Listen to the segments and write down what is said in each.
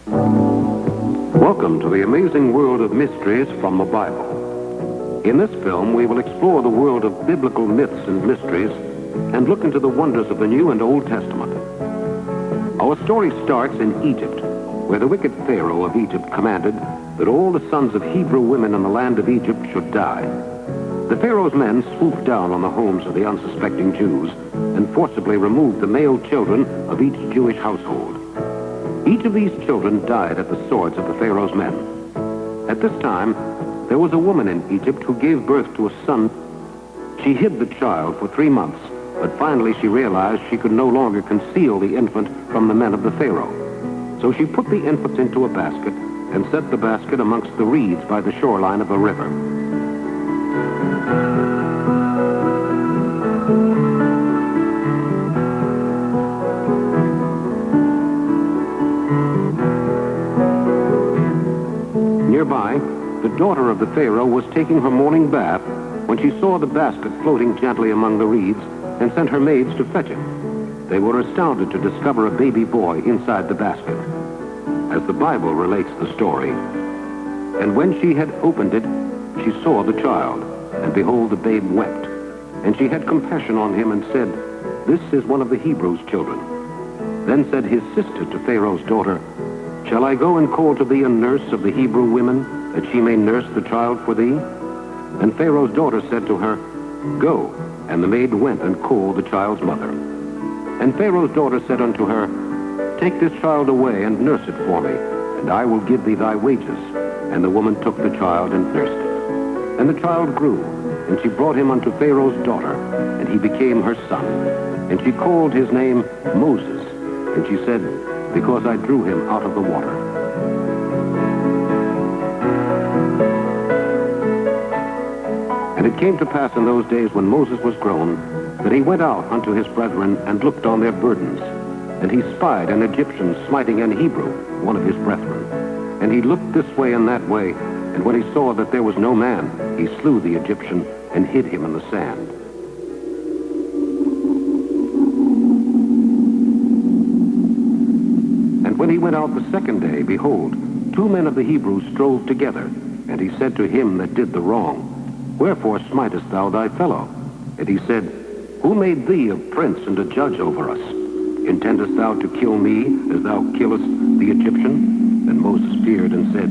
Welcome to the amazing world of mysteries from the Bible. In this film, we will explore the world of biblical myths and mysteries and look into the wonders of the New and Old Testament. Our story starts in Egypt, where the wicked Pharaoh of Egypt commanded that all the sons of Hebrew women in the land of Egypt should die. The Pharaoh's men swooped down on the homes of the unsuspecting Jews and forcibly removed the male children of each Jewish household. Each of these children died at the swords of the Pharaoh's men. At this time, there was a woman in Egypt who gave birth to a son. She hid the child for 3 months, but finally she realized she could no longer conceal the infant from the men of the Pharaoh. So she put the infant into a basket and set the basket amongst the reeds by the shoreline of a river. Nearby, the daughter of the Pharaoh was taking her morning bath when she saw the basket floating gently among the reeds and sent her maids to fetch it. They were astounded to discover a baby boy inside the basket. As the Bible relates the story, and when she had opened it, she saw the child, and behold, the babe wept. And she had compassion on him and said, "This is one of the Hebrews' children." Then said his sister to Pharaoh's daughter, "Shall I go and call to thee a nurse of the Hebrew women, that she may nurse the child for thee?" And Pharaoh's daughter said to her, "Go." And the maid went and called the child's mother. And Pharaoh's daughter said unto her, "Take this child away and nurse it for me, and I will give thee thy wages." And the woman took the child and nursed it. And the child grew, and she brought him unto Pharaoh's daughter, and he became her son. And she called his name Moses, and she said, "Because I drew him out of the water." And it came to pass in those days when Moses was grown, that he went out unto his brethren and looked on their burdens. And he spied an Egyptian smiting an Hebrew, one of his brethren. And he looked this way and that way, and when he saw that there was no man, he slew the Egyptian and hid him in the sand. And when he went out the second day, behold, 2 men of the Hebrews strove together. And he said to him that did the wrong, "Wherefore smitest thou thy fellow?" And he said, "Who made thee a prince and a judge over us? Intendest thou to kill me as thou killest the Egyptian?" And Moses feared and said,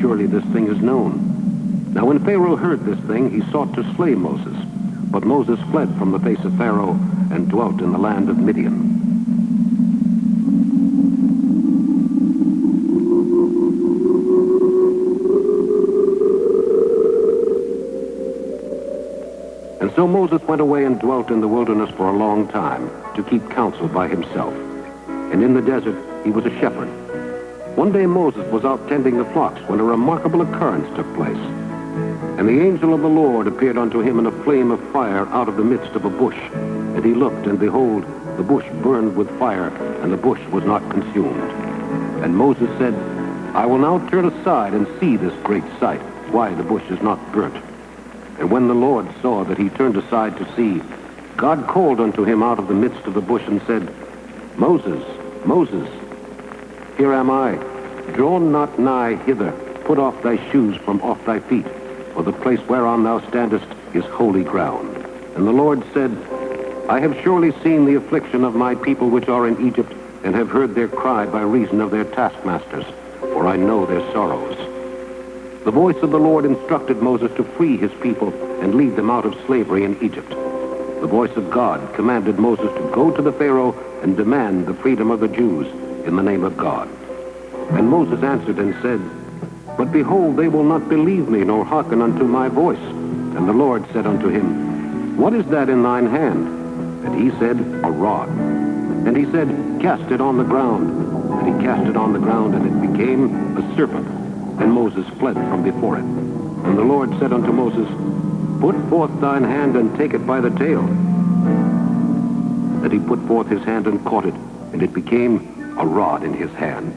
"Surely this thing is known." Now when Pharaoh heard this thing, he sought to slay Moses. But Moses fled from the face of Pharaoh and dwelt in the land of Midian. And so Moses went away and dwelt in the wilderness for a long time, to keep counsel by himself. And in the desert he was a shepherd. One day Moses was out tending the flocks when a remarkable occurrence took place. And the angel of the Lord appeared unto him in a flame of fire out of the midst of a bush. And he looked, and behold, the bush burned with fire, and the bush was not consumed. And Moses said, "I will now turn aside and see this great sight, why the bush is not burnt." And when the Lord saw that he turned aside to see, God called unto him out of the midst of the bush and said, "Moses, Moses, here am I. Draw not nigh hither. Put off thy shoes from off thy feet, for the place whereon thou standest is holy ground." And the Lord said, "I have surely seen the affliction of my people which are in Egypt, and have heard their cry by reason of their taskmasters, for I know their sorrows." The voice of the Lord instructed Moses to free his people and lead them out of slavery in Egypt. The voice of God commanded Moses to go to the Pharaoh and demand the freedom of the Jews in the name of God. And Moses answered and said, "But behold, they will not believe me, nor hearken unto my voice." And the Lord said unto him, "What is that in thine hand?" And he said, "A rod." And he said, "Cast it on the ground." And he cast it on the ground, and it became a serpent. And Moses fled from before it. And the Lord said unto Moses, "Put forth thine hand and take it by the tail." And he put forth his hand and caught it, and it became a rod in his hand,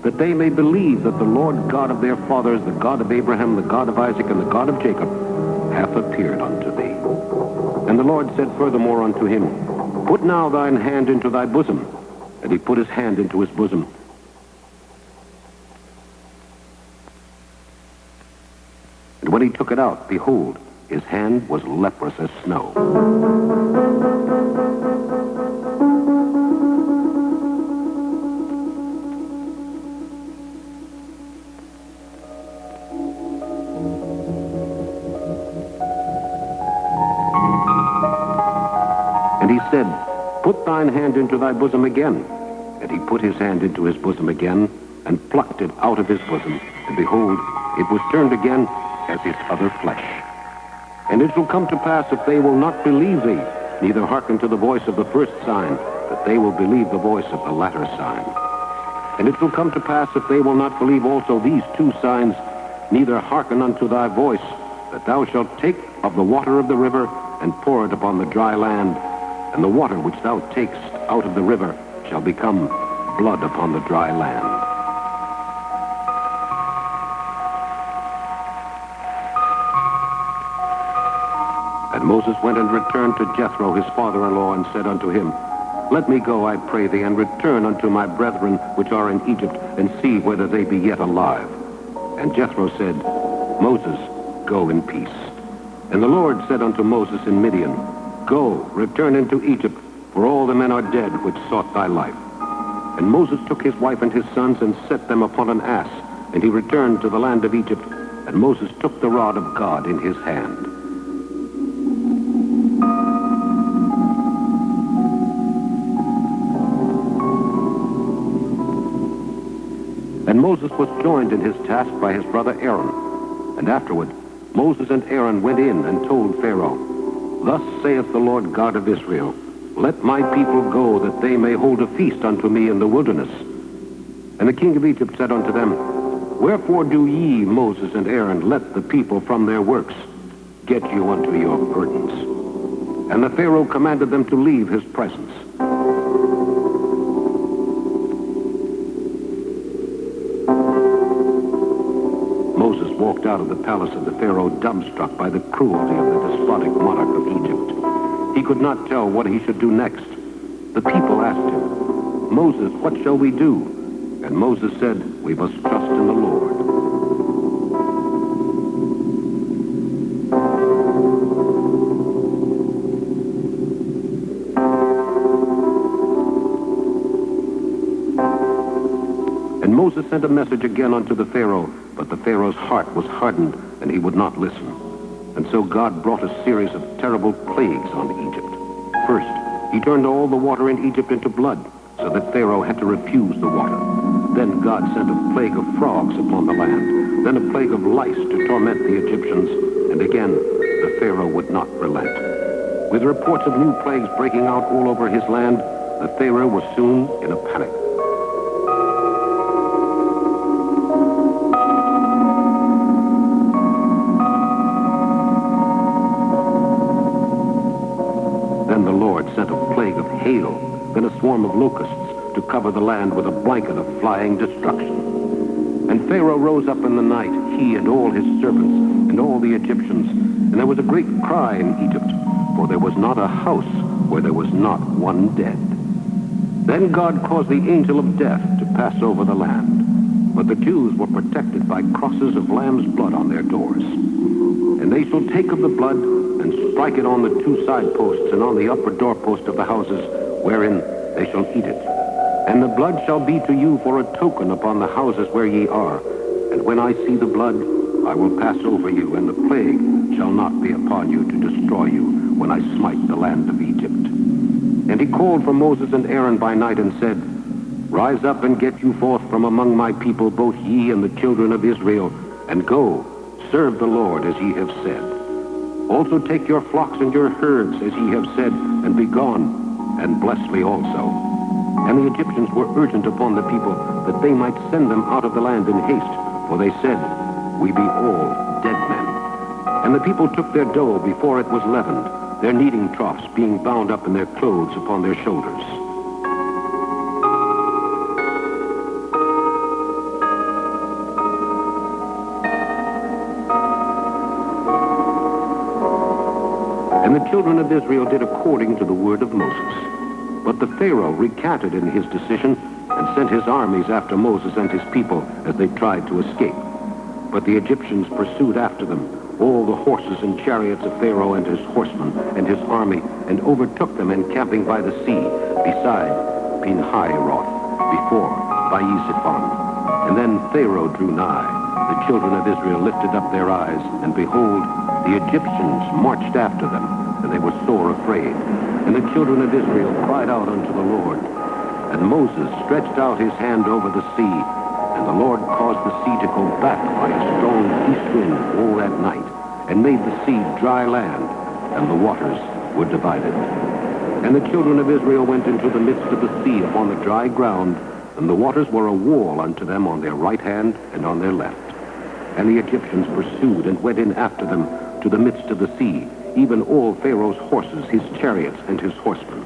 that they may believe that the Lord God of their fathers, the God of Abraham, the God of Isaac, and the God of Jacob, hath appeared unto thee. And the Lord said furthermore unto him, "Put now thine hand into thy bosom." And he put his hand into his bosom. when he took it out, behold, his hand was leprous as snow. And he said, "Put thine hand into thy bosom again." And he put his hand into his bosom again, and plucked it out of his bosom. And behold, it was turned again as his other flesh. And it shall come to pass, if they will not believe thee, neither hearken to the voice of the first sign, that they will believe the voice of the latter sign. And it shall come to pass, if they will not believe also these two signs, neither hearken unto thy voice, that thou shalt take of the water of the river, and pour it upon the dry land, and the water which thou takest out of the river shall become blood upon the dry land. And Moses went and returned to Jethro his father-in-law, and said unto him, "Let me go, I pray thee, and return unto my brethren which are in Egypt, and see whether they be yet alive." And Jethro said, "Moses, go in peace." And the Lord said unto Moses in Midian, "Go, return into Egypt, for all the men are dead which sought thy life." And Moses took his wife and his sons, and set them upon an ass, and he returned to the land of Egypt, and Moses took the rod of God in his hand. And Moses was joined in his task by his brother Aaron. And afterward, Moses and Aaron went in and told Pharaoh, "Thus saith the Lord God of Israel, Let my people go, that they may hold a feast unto me in the wilderness." And the king of Egypt said unto them, "Wherefore do ye, Moses and Aaron, let the people from their works? Get you unto your burdens." And the Pharaoh commanded them to leave his presence. Moses walked out of the palace of the Pharaoh, dumbstruck by the cruelty of the despotic monarch of Egypt. He could not tell what he should do next. The people asked him, "Moses, what shall we do?" And Moses said, "We must trust in the Lord." And Moses sent a message again unto the Pharaoh, but the Pharaoh's heart was hardened, and he would not listen. And so God brought a series of terrible plagues on Egypt. First, he turned all the water in Egypt into blood, so that Pharaoh had to refuse the water. Then God sent a plague of frogs upon the land, then a plague of lice to torment the Egyptians, and again the Pharaoh would not relent. With reports of new plagues breaking out all over his land, the Pharaoh was soon in a panic. Then the Lord sent a plague of hail, then a swarm of locusts, to cover the land with a blanket of flying destruction. And Pharaoh rose up in the night, he and all his servants, and all the Egyptians, and there was a great cry in Egypt, for there was not a house where there was not one dead. Then God caused the angel of death to pass over the land, but the Jews were protected by crosses of lamb's blood on their doors. And they shall take of the blood, and strike it on the two side posts, and on the upper doorpost of the houses, wherein they shall eat it. And the blood shall be to you for a token upon the houses where ye are. And when I see the blood, I will pass over you, and the plague shall not be upon you to destroy you when I smite the land of Egypt. And he called for Moses and Aaron by night, and said, "Rise up and get you forth from among my people, both ye and the children of Israel, and go, serve the Lord as ye have said. Also take your flocks and your herds as ye have said, and be gone, and bless me also." And the Egyptians were urgent upon the people, that they might send them out of the land in haste, for they said, "We be all dead men." And the people took their dough before it was leavened, their kneading troughs being bound up in their clothes upon their shoulders. And the children of Israel did according to the word of Moses. But the Pharaoh recanted in his decision, and sent his armies after Moses and his people as they tried to escape. But the Egyptians pursued after them, all the horses and chariots of Pharaoh and his horsemen and his army, and overtook them encamping by the sea, beside Pinhai-roth, before Baal-zephon. And then Pharaoh drew nigh. The children of Israel lifted up their eyes, and behold, the Egyptians marched after them, and they were sore afraid. And the children of Israel cried out unto the Lord. And Moses stretched out his hand over the sea, and the Lord caused the sea to go back by a strong east wind all that night, and made the sea dry land, and the waters were divided. And the children of Israel went into the midst of the sea upon the dry ground, and the waters were a wall unto them on their right hand and on their left. And the Egyptians pursued and went in after them to the midst of the sea, even all Pharaoh's horses, his chariots, and his horsemen.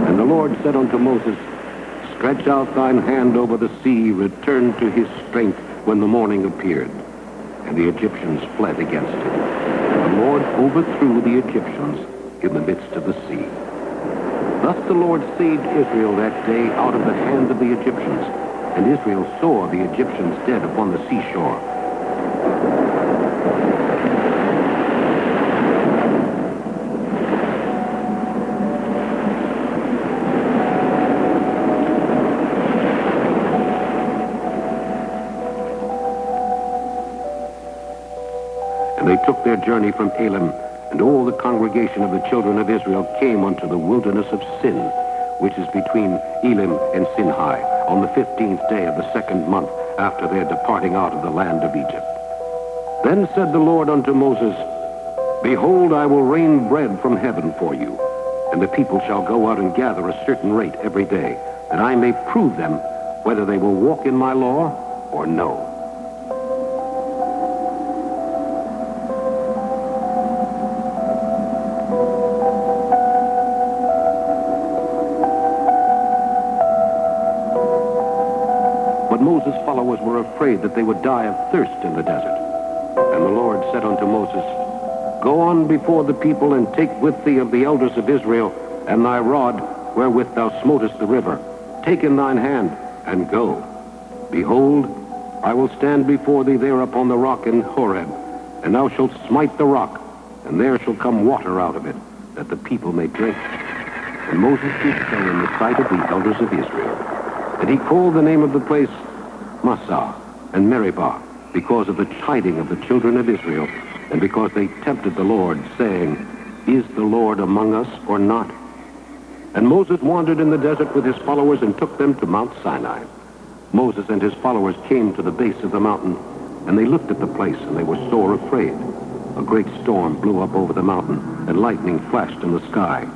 And the Lord said unto Moses, Stretch out thine hand over the sea, return to his strength when the morning appeared. And the Egyptians fled against him. And the Lord overthrew the Egyptians in the midst of the sea. Thus the Lord saved Israel that day out of the hand of the Egyptians. And Israel saw the Egyptians dead upon the seashore. And they took their journey from Elim, and all the congregation of the children of Israel came unto the wilderness of Sin, which is between Elim and Sinai, on the 15th day of the 2nd month after their departing out of the land of Egypt. Then said the Lord unto Moses, Behold, I will rain bread from heaven for you, and the people shall go out and gather a certain rate every day, that I may prove them whether they will walk in my law or no. But Moses' followers were afraid that they would die of thirst in the desert. And the Lord said unto Moses, Go on before the people, and take with thee of the elders of Israel, and thy rod wherewith thou smotest the river. Take in thine hand, and go. Behold, I will stand before thee there upon the rock in Horeb, and thou shalt smite the rock, and there shall come water out of it, that the people may drink. And Moses did so in the sight of the elders of Israel. And he called the name of the place Massah and Meribah, because of the chiding of the children of Israel, and because they tempted the Lord, saying, Is the Lord among us or not? And Moses wandered in the desert with his followers and took them to Mount Sinai. Moses and his followers came to the base of the mountain, and they looked at the place, and they were sore afraid. A great storm blew up over the mountain, and lightning flashed in the sky.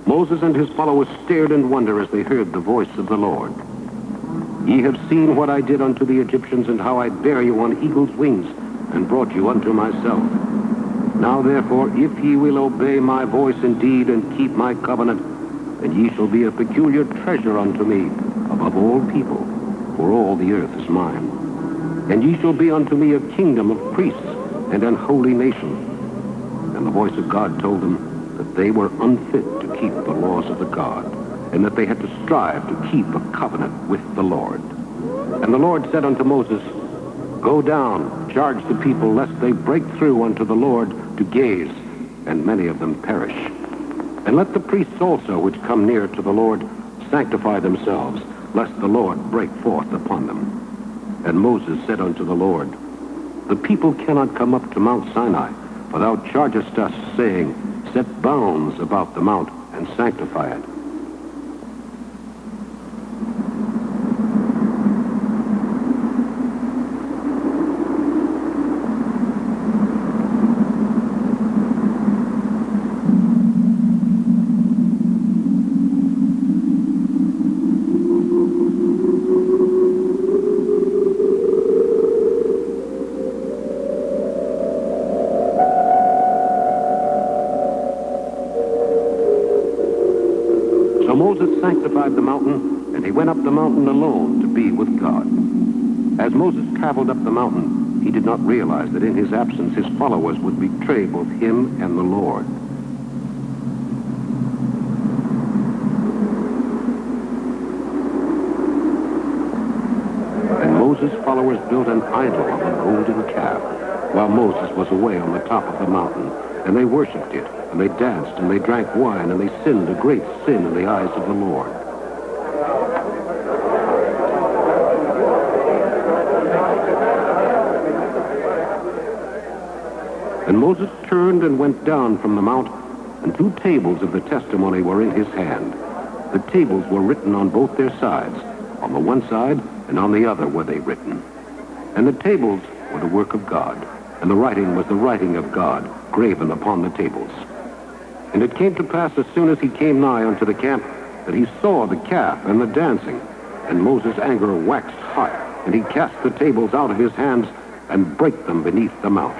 Moses and his followers stared in wonder as they heard the voice of the Lord. Ye have seen what I did unto the Egyptians, and how I bare you on eagle's wings, and brought you unto myself. Now therefore, if ye will obey my voice indeed, and keep my covenant, then ye shall be a peculiar treasure unto me above all people, for all the earth is mine. And ye shall be unto me a kingdom of priests, and an holy nation. And the voice of God told them that they were unfit to keep the laws of the God, and that they had to strive to keep a covenant with the Lord. And the Lord said unto Moses, Go down, charge the people, lest they break through unto the Lord to gaze, and many of them perish. And let the priests also, which come near to the Lord, sanctify themselves, lest the Lord break forth upon them. And Moses said unto the Lord, The people cannot come up to Mount Sinai, for thou chargest us, saying, Set bounds about the mount, and sanctify it. So Moses sanctified the mountain, and he went up the mountain alone to be with God. As Moses traveled up the mountain, he did not realize that in his absence his followers would betray both him and the Lord. Moses' followers built an idol of a golden calf while Moses was away on the top of the mountain. And they worshipped it, and they danced, and they drank wine, and they sinned a great sin in the eyes of the Lord. And Moses turned and went down from the mount, and 2 tables of the testimony were in his hand. The tables were written on both their sides. On the one side and on the other were they written. And the tables were the work of God, and the writing was the writing of God, graven upon the tables. And it came to pass as soon as he came nigh unto the camp, that he saw the calf and the dancing. And Moses' anger waxed hot, and he cast the tables out of his hands, and brake them beneath the mount.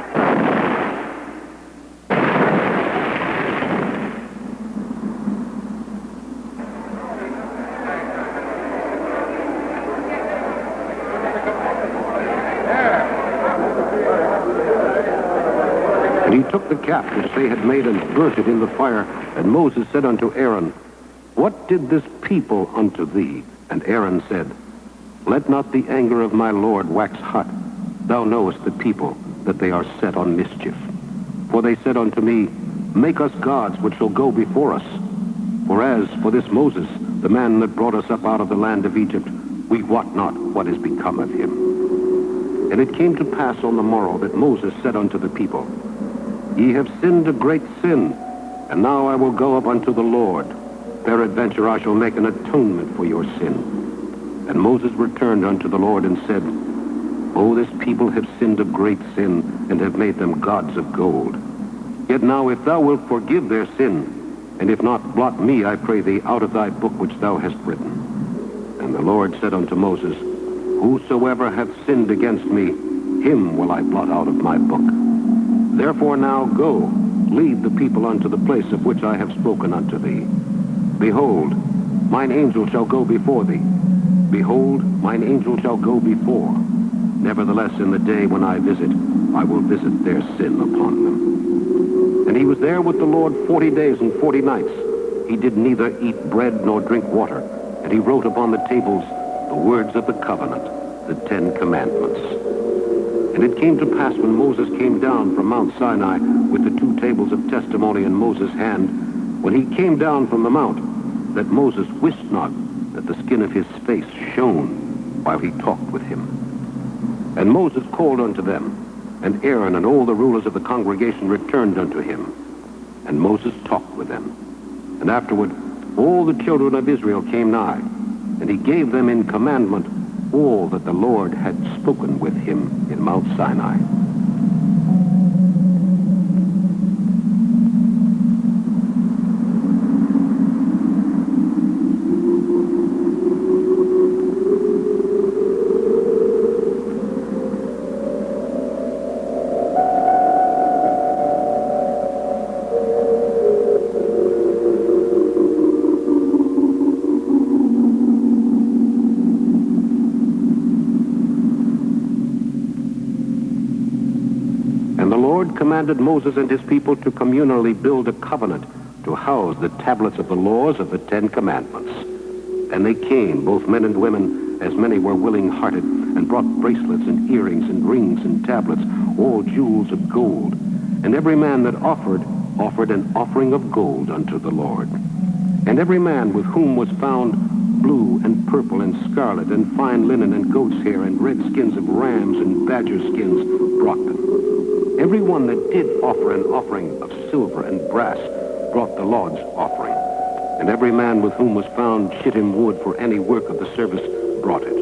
And he took the calf which they had made and burnt it in the fire. And Moses said unto Aaron, What did this people unto thee? And Aaron said, Let not the anger of my Lord wax hot. Thou knowest the people, that they are set on mischief. For they said unto me, Make us gods which shall go before us. For as for this Moses, the man that brought us up out of the land of Egypt, we wot not what is become of him. And it came to pass on the morrow that Moses said unto the people, Ye have sinned a great sin, and now I will go up unto the Lord. Peradventure I shall make an atonement for your sin. And Moses returned unto the Lord and said, O this people have sinned a great sin, and have made them gods of gold. Yet now if thou wilt forgive their sin, and if not, blot me, I pray thee, out of thy book which thou hast written. And the Lord said unto Moses, Whosoever hath sinned against me, him will I blot out of my book. Therefore now go, lead the people unto the place of which I have spoken unto thee. Behold, mine angel shall go before thee. Behold, mine angel shall go before. Nevertheless, in the day when I visit, I will visit their sin upon them. And he was there with the Lord 40 days and 40 nights. He did neither eat bread nor drink water. And he wrote upon the tables the words of the covenant, the 10 commandments. And it came to pass when Moses came down from Mount Sinai with the 2 tables of testimony in Moses' hand, when he came down from the mount, that Moses wist not that the skin of his face shone while he talked with him. And Moses called unto them, and Aaron and all the rulers of the congregation returned unto him. And Moses talked with them. And afterward all the children of Israel came nigh, and he gave them in commandment all that the Lord had spoken with him in Mount Sinai. Commanded Moses and his people to communally build a covenant to house the tablets of the laws of the 10 commandments. And they came, both men and women, as many were willing-hearted, and brought bracelets and earrings and rings and tablets, all jewels of gold. And every man that offered an offering of gold unto the Lord. And every man with whom was found blue and purple and scarlet and fine linen and goat's hair and red skins of rams and badger skins brought them. Every one that did offer an offering of silver and brass brought the Lord's offering. And every man with whom was found shittim wood for any work of the service brought it.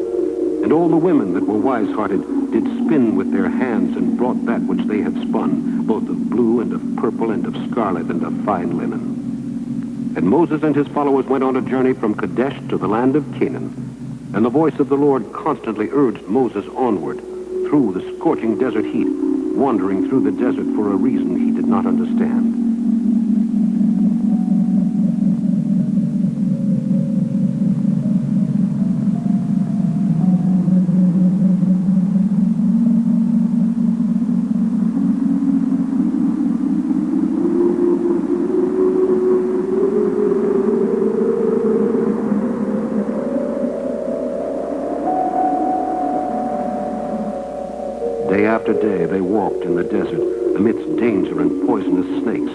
And all the women that were wise-hearted did spin with their hands and brought that which they had spun, both of blue and of purple and of scarlet and of fine linen. And Moses and his followers went on a journey from Kadesh to the land of Canaan. And the voice of the Lord constantly urged Moses onward through the scorching desert heat, wandering through the desert for a reason he did not understand. they walked in the desert amidst danger and poisonous snakes.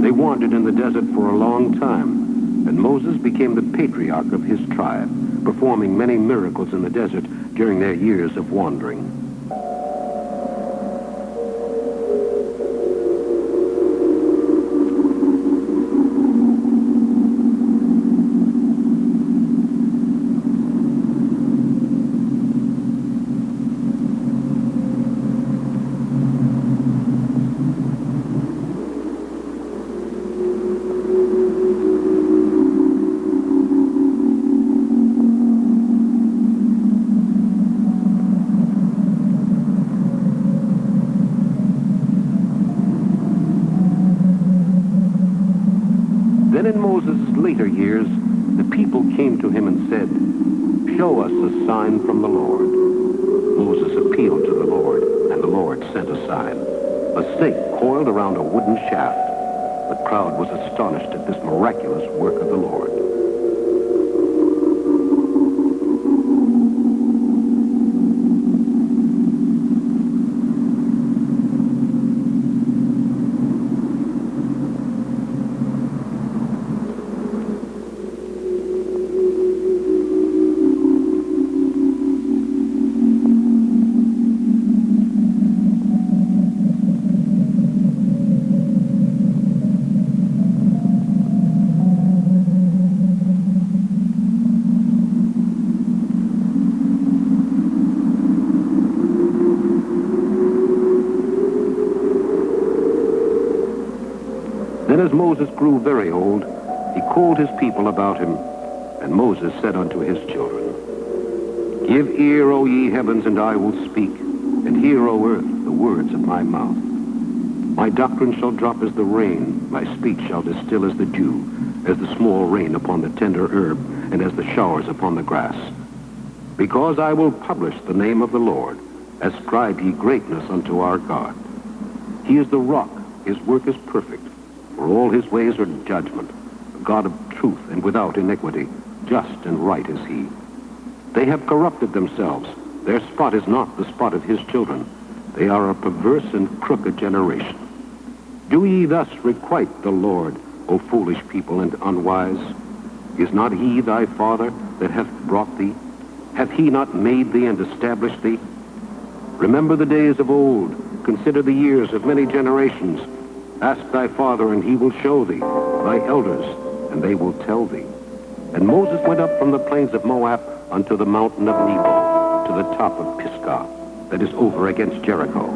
They wandered in the desert for a long time, and Moses became the patriarch of his tribe, performing many miracles in the desert during their years of wandering. Then in Moses' later years, the people came to him and said, "Show us a sign from the Lord." Moses appealed to the Lord, and the Lord sent a sign. A snake coiled around a wooden shaft. The crowd was astonished at this miraculous work of the Lord. Then as Moses grew very old, he called his people about him, and Moses said unto his children, "Give ear, O ye heavens, and I will speak, and hear, O earth, the words of my mouth. My doctrine shall drop as the rain, my speech shall distill as the dew, as the small rain upon the tender herb, and as the showers upon the grass. Because I will publish the name of the Lord, ascribe ye greatness unto our God. He is the rock, his work is perfect, for all his ways are judgment, a God of truth and without iniquity, just and right is he. They have corrupted themselves. Their spot is not the spot of his children. They are a perverse and crooked generation. Do ye thus requite the Lord, O foolish people and unwise? Is not he thy father that hath brought thee? Hath he not made thee and established thee? Remember the days of old. Consider the years of many generations. Ask thy father, and he will show thee, thy elders, and they will tell thee. And Moses went up from the plains of Moab unto the mountain of Nebo, to the top of Pisgah, that is over against Jericho.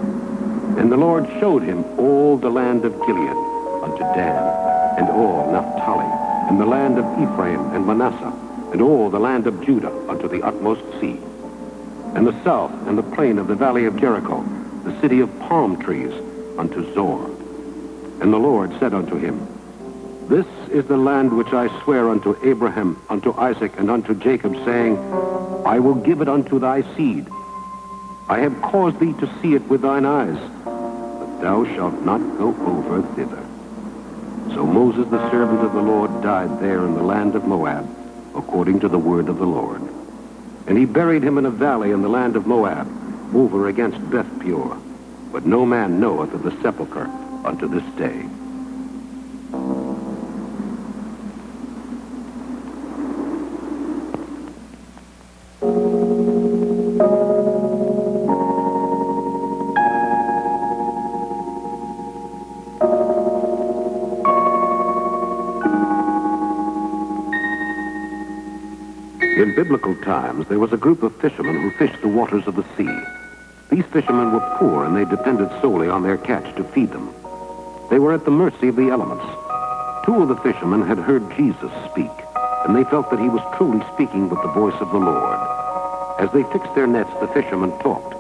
And the Lord showed him all the land of Gilead, unto Dan, and all Naphtali, and the land of Ephraim and Manasseh, and all the land of Judah, unto the utmost sea, and the south, and the plain of the valley of Jericho, the city of palm trees, unto Zor. And the Lord said unto him, This is the land which I swear unto Abraham, unto Isaac, and unto Jacob, saying, I will give it unto thy seed. I have caused thee to see it with thine eyes, but thou shalt not go over thither. So Moses, the servant of the Lord, died there in the land of Moab, according to the word of the Lord. And he buried him in a valley in the land of Moab, over against Beth Peor. But no man knoweth of the sepulchre unto this day. In biblical times, there was a group of fishermen who fished the waters of the sea. These fishermen were poor, and they depended solely on their catch to feed them. They were at the mercy of the elements. Two of the fishermen had heard Jesus speak, and they felt that he was truly speaking with the voice of the Lord. As they fixed their nets, the fishermen talked.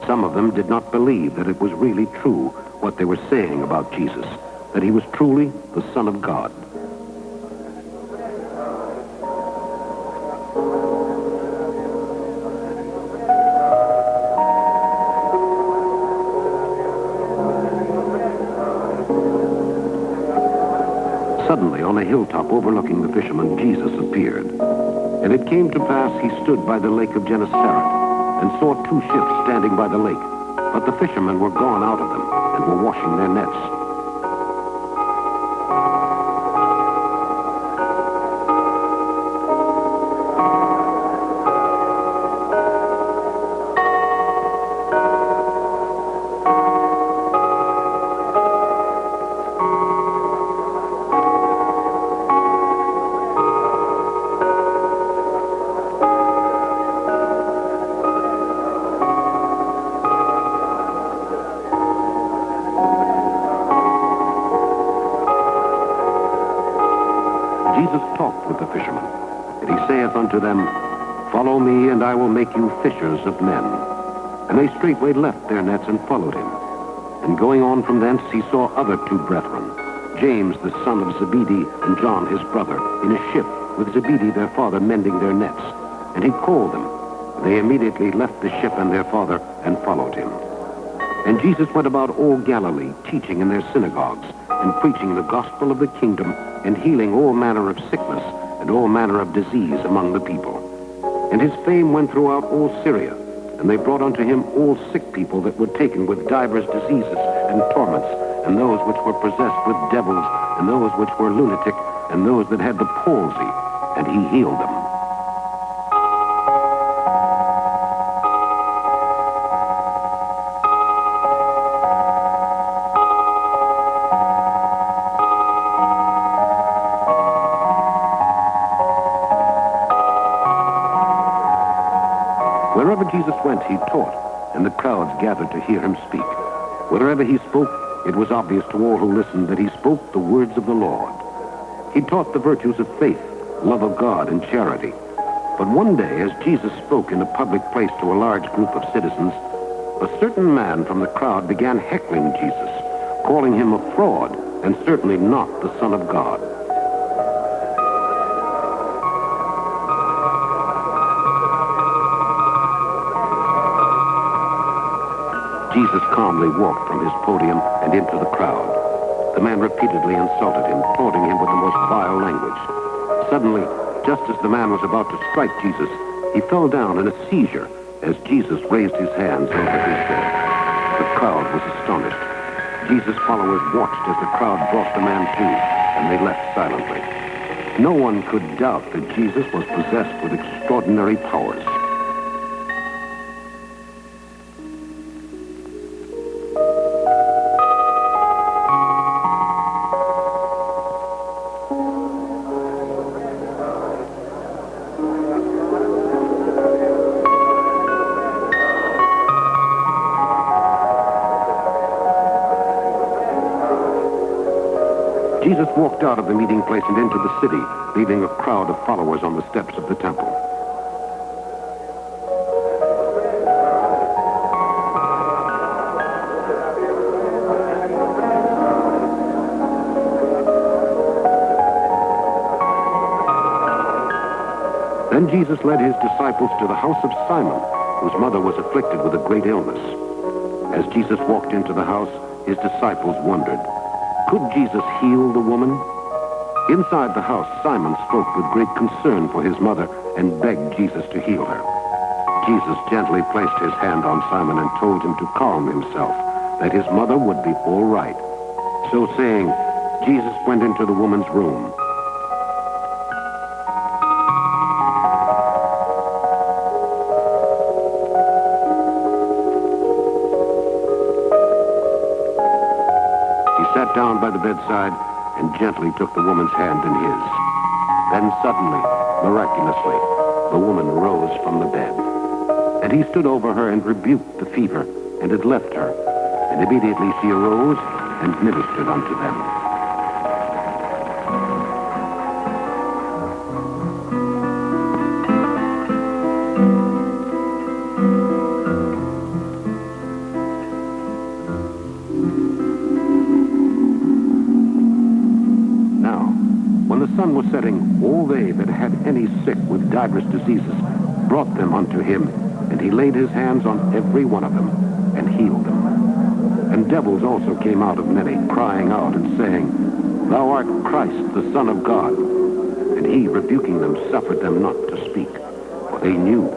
Some of them did not believe that it was really true what they were saying about Jesus, that he was truly the Son of God. Suddenly, on a hilltop overlooking the fishermen, Jesus appeared. And it came to pass he stood by the lake of Gennesaret, and saw two ships standing by the lake. but the fishermen were gone out of them and were washing their nets. Jesus talked with the fishermen, and he saith unto them, Follow me, and I will make you fishers of men. And they straightway left their nets and followed him. And going on from thence, he saw other two brethren, James the son of Zebedee, and John his brother, in a ship, with Zebedee their father mending their nets. And he called them. They immediately left the ship and their father, and followed him. And Jesus went about all Galilee, teaching in their synagogues, and preaching the gospel of the kingdom, and healing all manner of sickness and all manner of disease among the people. And his fame went throughout all Syria, and they brought unto him all sick people that were taken with divers diseases and torments, and those which were possessed with devils, and those which were lunatic, and those that had the palsy, and he healed them. Wherever Jesus went, he taught, and the crowds gathered to hear him speak. Wherever he spoke, it was obvious to all who listened that he spoke the words of the Lord. He taught the virtues of faith, love of God, and charity. But one day, as Jesus spoke in a public place to a large group of citizens, a certain man from the crowd began heckling Jesus, calling him a fraud, and certainly not the Son of God. Jesus calmly walked from his podium and into the crowd. The man repeatedly insulted him, taunting him with the most vile language. Suddenly, just as the man was about to strike Jesus, he fell down in a seizure as Jesus raised his hands over his head. The crowd was astonished. Jesus' followers watched as the crowd brought the man to, and they left silently. No one could doubt that Jesus was possessed with extraordinary powers. Jesus walked out of the meeting place and into the city, leaving a crowd of followers on the steps of the temple. Then Jesus led his disciples to the house of Simon, whose mother was afflicted with a great illness. As Jesus walked into the house, his disciples wondered, could Jesus heal the woman? Inside the house, Simon spoke with great concern for his mother and begged Jesus to heal her. Jesus gently placed his hand on Simon and told him to calm himself, that his mother would be all right. So saying, Jesus went into the woman's room. Sat down by the bedside and gently took the woman's hand in his. Then suddenly, miraculously, the woman rose from the bed. And he stood over her and rebuked the fever, and it left her. And immediately she arose and ministered unto them. The sun was setting, all they that had any sick with divers diseases brought them unto him, and he laid his hands on every one of them, and healed them. And devils also came out of many, crying out and saying, Thou art Christ, the Son of God. And he, rebuking them, suffered them not to speak, for they knew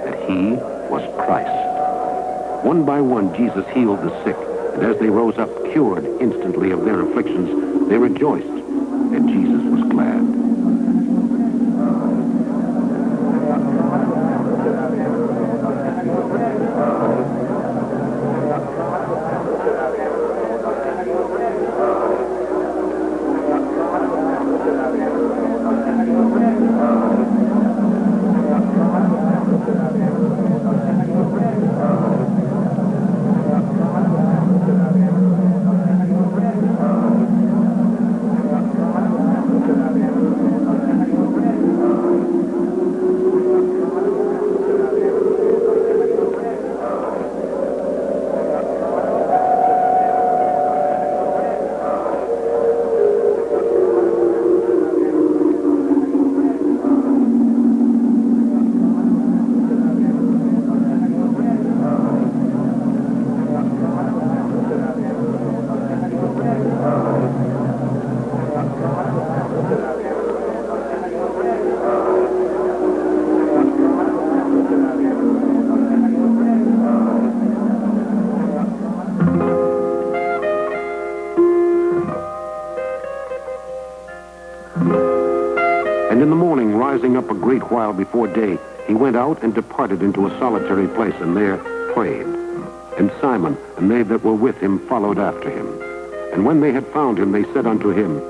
that he was Christ. One by one, Jesus healed the sick, and as they rose up cured instantly of their afflictions, they rejoiced, and Jesus was glad. And in the morning, rising up a great while before day, he went out and departed into a solitary place, and there prayed. And Simon and they that were with him followed after him. And when they had found him, they said unto him,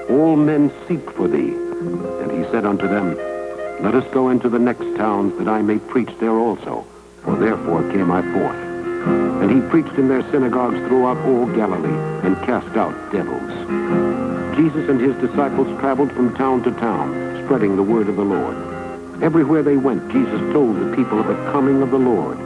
All men seek for thee. And he said unto them, Let us go into the next towns, that I may preach there also, for therefore came I forth. And he preached in their synagogues throughout all Galilee, and cast out devils. Jesus and his disciples traveled from town to town, spreading the word of the Lord. Everywhere they went, Jesus told the people of the coming of the Lord.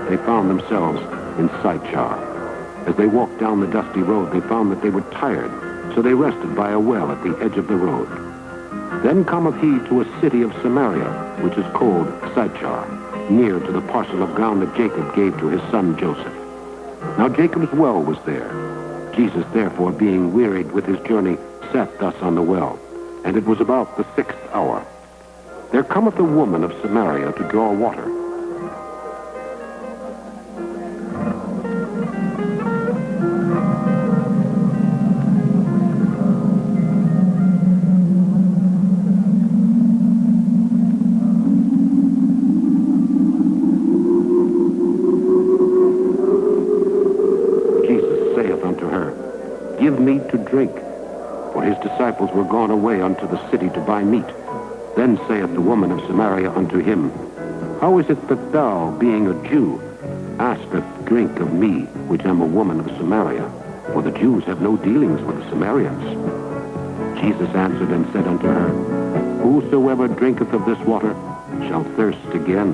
They found themselves in Sychar. As they walked down the dusty road, they found that they were tired, so they rested by a well at the edge of the road. Then cometh he to a city of Samaria, which is called Sychar, near to the parcel of ground that Jacob gave to his son Joseph. Now Jacob's well was there. Jesus, therefore, being wearied with his journey, sat thus on the well, and it was about the 6th hour. There cometh a woman of Samaria to draw water. Give me to drink. For his disciples were gone away unto the city to buy meat. Then saith the woman of Samaria unto him, How is it that thou, being a Jew, askest drink of me, which am a woman of Samaria? For the Jews have no dealings with the Samaritans. Jesus answered and said unto her, Whosoever drinketh of this water shall thirst again.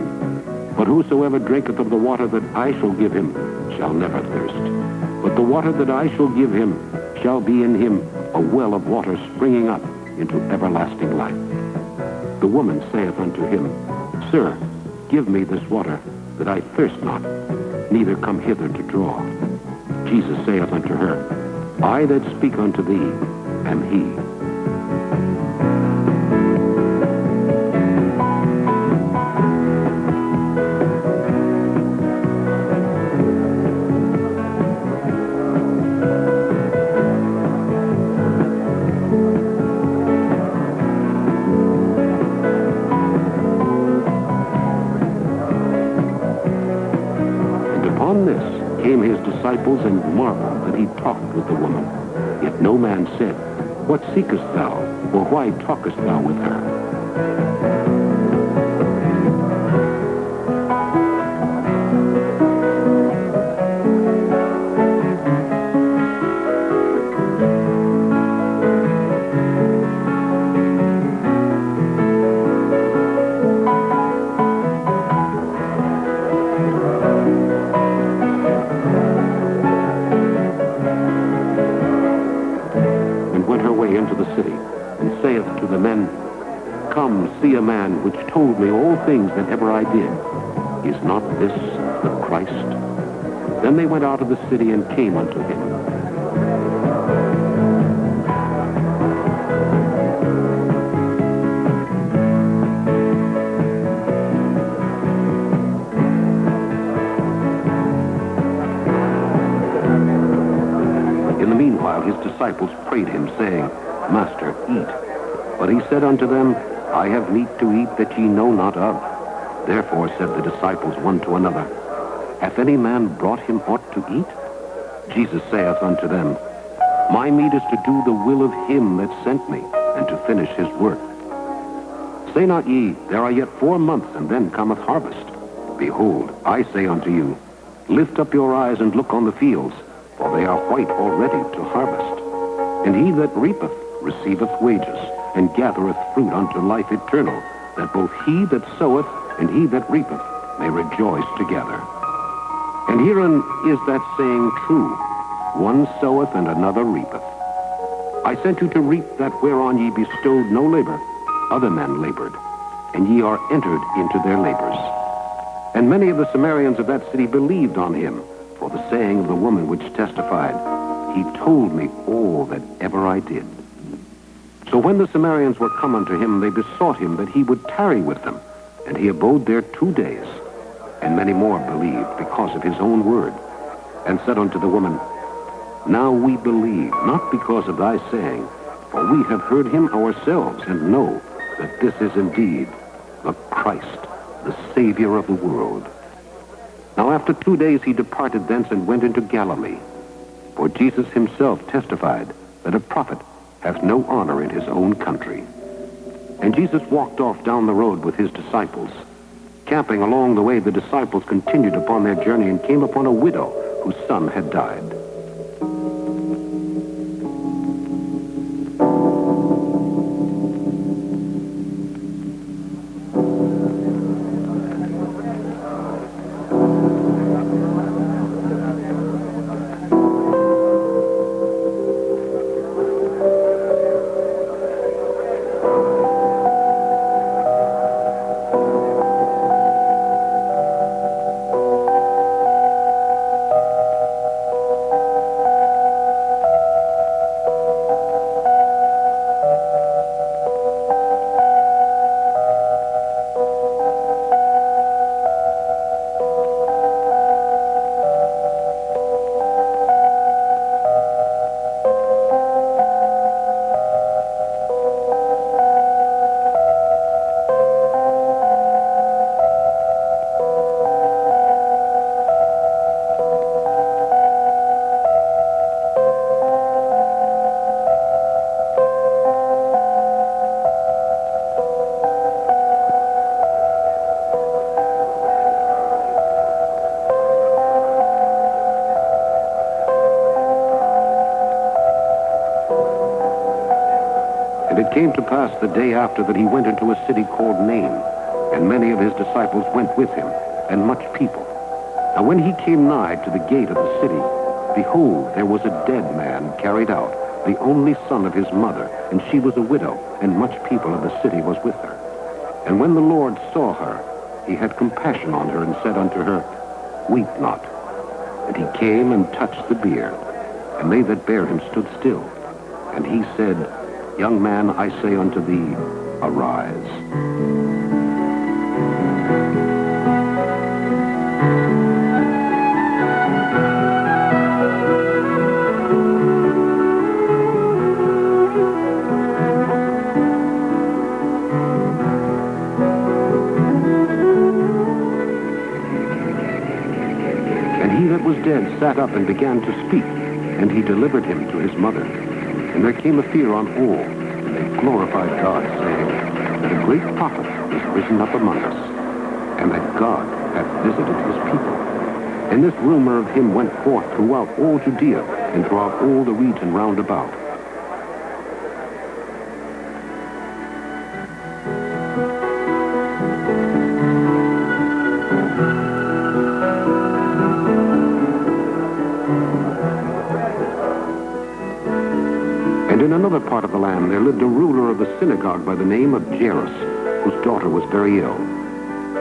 But whosoever drinketh of the water that I shall give him shall never thirst. But the water that I shall give him shall be in him a well of water springing up into everlasting life. The woman saith unto him, Sir, give me this water, that I thirst not, neither come hither to draw. Jesus saith unto her, I that speak unto thee am he. On this came his disciples and marveled that he talked with the woman. Yet no man said, "What seekest thou, or why talkest thou with her?" Into the city, and saith to the men, "Come, see a man which told me all things that ever I did. Is not this the Christ?" Then they went out of the city and came unto him. In the meanwhile his disciples prayed him, saying, "Master, eat." But he said unto them, "I have meat to eat that ye know not of." Therefore said the disciples one to another, "Hath any man brought him aught to eat?" Jesus saith unto them, "My meat is to do the will of him that sent me, and to finish his work. Say not ye, There are yet 4 months, and then cometh harvest. Behold, I say unto you, Lift up your eyes and look on the fields, for they are white already to harvest. And he that reapeth receiveth wages, and gathereth fruit unto life eternal, that both he that soweth and he that reapeth may rejoice together. And herein is that saying true, One soweth and another reapeth. I sent you to reap that whereon ye bestowed no labor. Other men labored, and ye are entered into their labors. And many of the Samaritans of that city believed on him, for the saying of the woman which testified, He told me all that ever I did. So when the Samaritans were come unto him, they besought him that he would tarry with them. And he abode there 2 days. And many more believed because of his own word. And said unto the woman, Now we believe, not because of thy saying, for we have heard him ourselves, and know that this is indeed the Christ, the Savior of the world. Now after 2 days he departed thence and went into Galilee. For Jesus himself testified that a prophet hath no honor in his own country. And Jesus walked off down the road with his disciples. Camping along the way, the disciples continued upon their journey and came upon a widow whose son had died. It came to pass the day after that he went into a city called Nain, and many of his disciples went with him, and much people. Now when he came nigh to the gate of the city, behold, there was a dead man carried out, the only son of his mother, and she was a widow, and much people of the city was with her. And when the Lord saw her, he had compassion on her, and said unto her, Weep not. And he came and touched the bier, and they that bare him stood still. And he said, Young man, I say unto thee, arise. And he that was dead sat up and began to speak, and he delivered him to his mother. And there came a fear on all, and they glorified God, saying, that a great prophet is risen up among us, and that God hath visited his people. And this rumor of him went forth throughout all Judea, and throughout all the region round about. And in another part of the land there lived a ruler of the synagogue by the name of Jairus, whose daughter was very ill.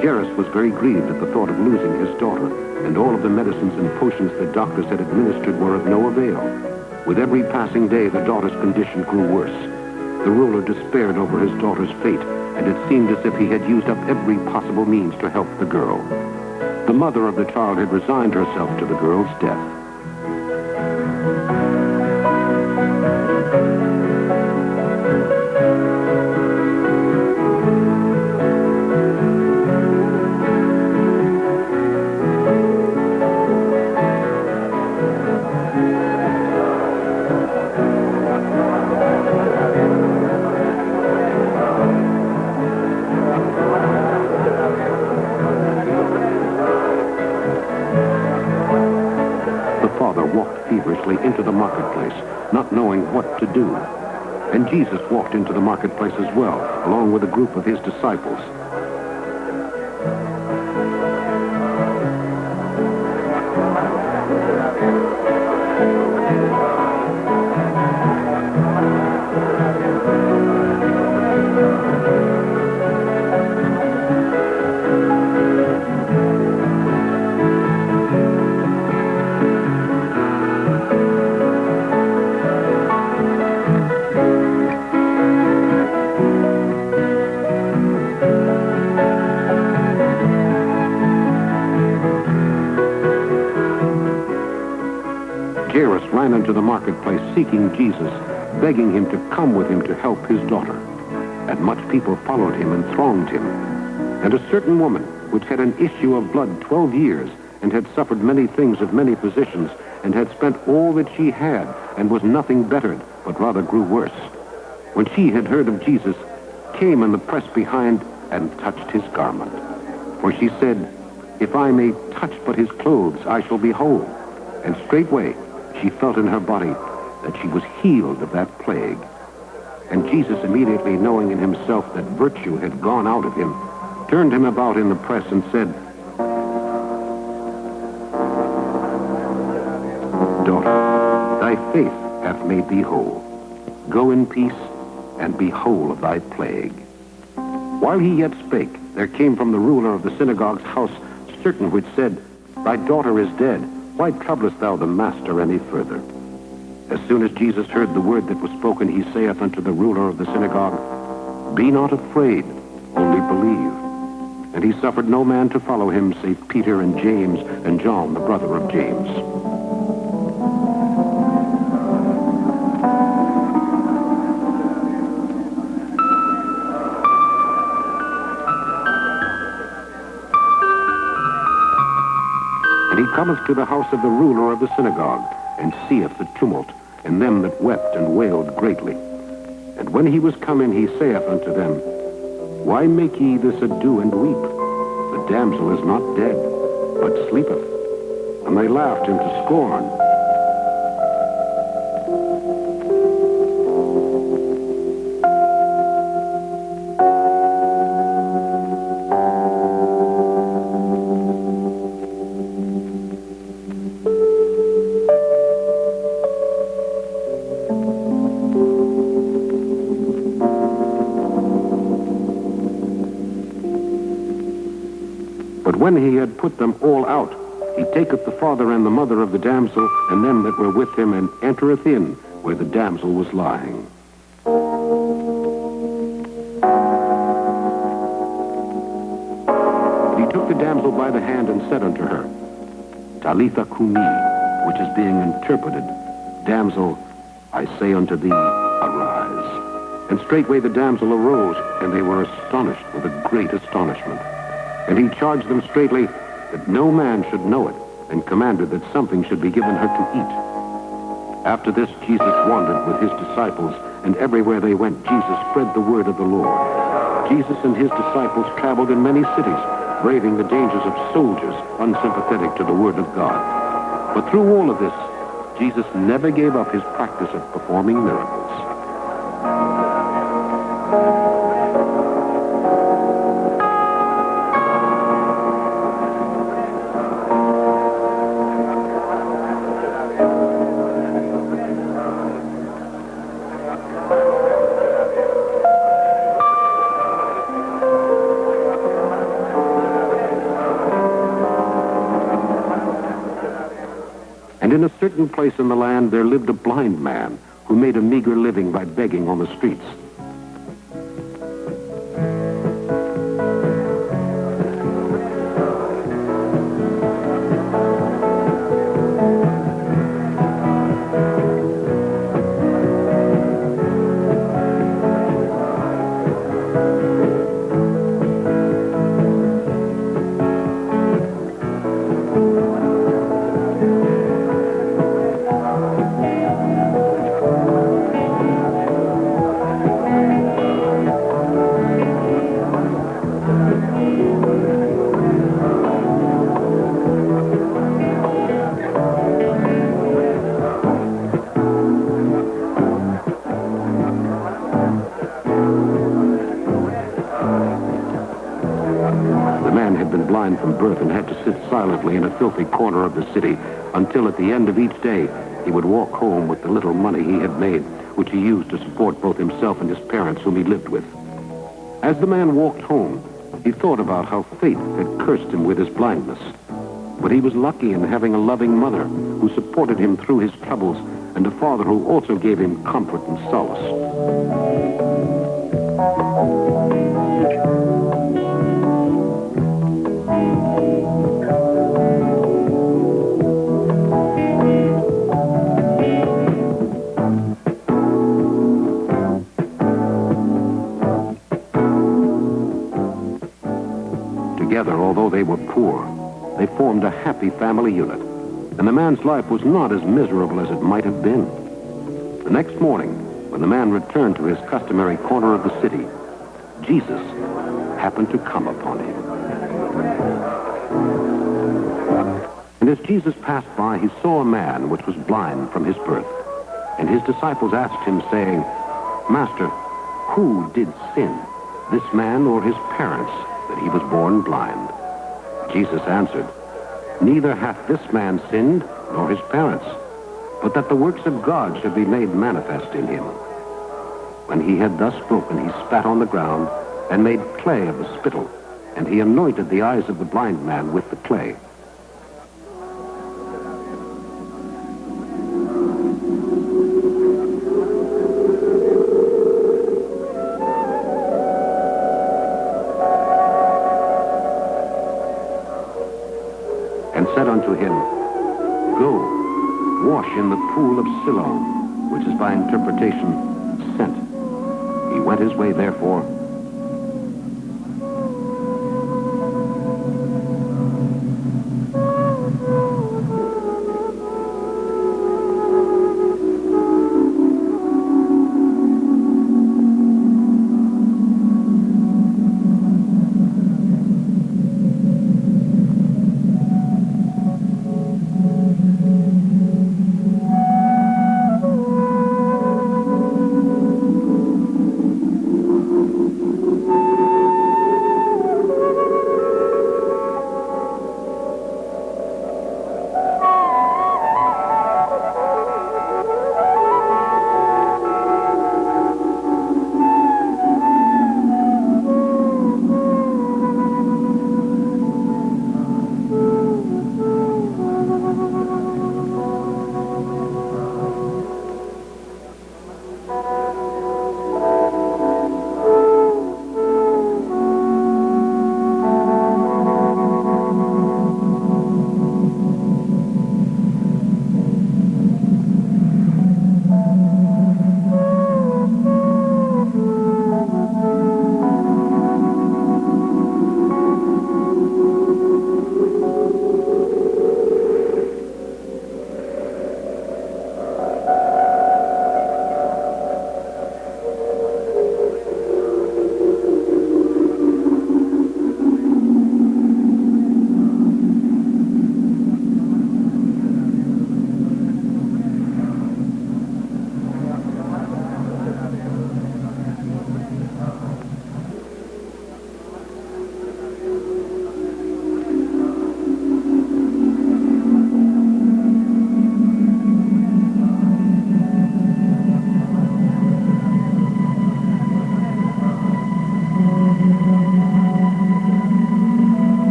Jairus was very grieved at the thought of losing his daughter, and all of the medicines and potions the doctors had administered were of no avail. With every passing day, the daughter's condition grew worse. The ruler despaired over his daughter's fate, and it seemed as if he had used up every possible means to help the girl. The mother of the child had resigned herself to the girl's death. Into the marketplace, not knowing what to do. And Jesus walked into the marketplace as well, along with a group of his disciples. Jairus ran into the marketplace seeking Jesus, begging him to come with him to help his daughter. And much people followed him and thronged him. And a certain woman, which had an issue of blood 12 years, and had suffered many things of many physicians, and had spent all that she had, and was nothing bettered, but rather grew worse, when she had heard of Jesus, came in the press behind and touched his garment. For she said, if I may touch but his clothes, I shall be whole. And straightway she felt in her body that she was healed of that plague. And Jesus, immediately knowing in himself that virtue had gone out of him, turned him about in the press and said, Daughter, thy faith hath made thee whole. Go in peace, and be whole of thy plague. While he yet spake, there came from the ruler of the synagogue's house certain which said, Thy daughter is dead. Why troublest thou the master any further? As soon as Jesus heard the word that was spoken, he saith unto the ruler of the synagogue, Be not afraid, only believe. And he suffered no man to follow him, save Peter and James and John, the brother of James. And he cometh to the house of the ruler of the synagogue, and seeth the tumult, and them that wept and wailed greatly. And when he was come in, he saith unto them, Why make ye this ado and weep? The damsel is not dead, but sleepeth. And they laughed him to scorn. But when he had put them all out, he taketh the father and the mother of the damsel, and them that were with him, and entereth in where the damsel was lying. And he took the damsel by the hand, and said unto her, Talitha cumi, which is being interpreted, Damsel, I say unto thee, arise. And straightway the damsel arose, and they were astonished with a great astonishment. And he charged them straitly that no man should know it, and commanded that something should be given her to eat. After this, Jesus wandered with his disciples, and everywhere they went, Jesus spread the word of the Lord. Jesus and his disciples traveled in many cities, braving the dangers of soldiers unsympathetic to the word of God. But through all of this, Jesus never gave up his practice of performing miracles. And in a certain place in the land there lived a blind man who made a meager living by begging on the streets. Blind from birth and had to sit silently in a filthy corner of the city until at the end of each day he would walk home with the little money he had made, which he used to support both himself and his parents whom he lived with. As the man walked home, he thought about how fate had cursed him with his blindness. But he was lucky in having a loving mother who supported him through his troubles and a father who also gave him comfort and solace. Together, although they were poor, they formed a happy family unit, and the man's life was not as miserable as it might have been. The next morning, when the man returned to his customary corner of the city, Jesus happened to come upon him. And as Jesus passed by, he saw a man which was blind from his birth. And his disciples asked him, saying, "Master, who did sin, this man or his parents, that he was born blind?" Jesus answered, "Neither hath this man sinned, nor his parents, but that the works of God should be made manifest in him." When he had thus spoken, he spat on the ground and made clay of the spittle, and he anointed the eyes of the blind man with the clay. And said unto him, "Go, wash in the pool of Siloam," which is by interpretation, sent. He went his way, therefore,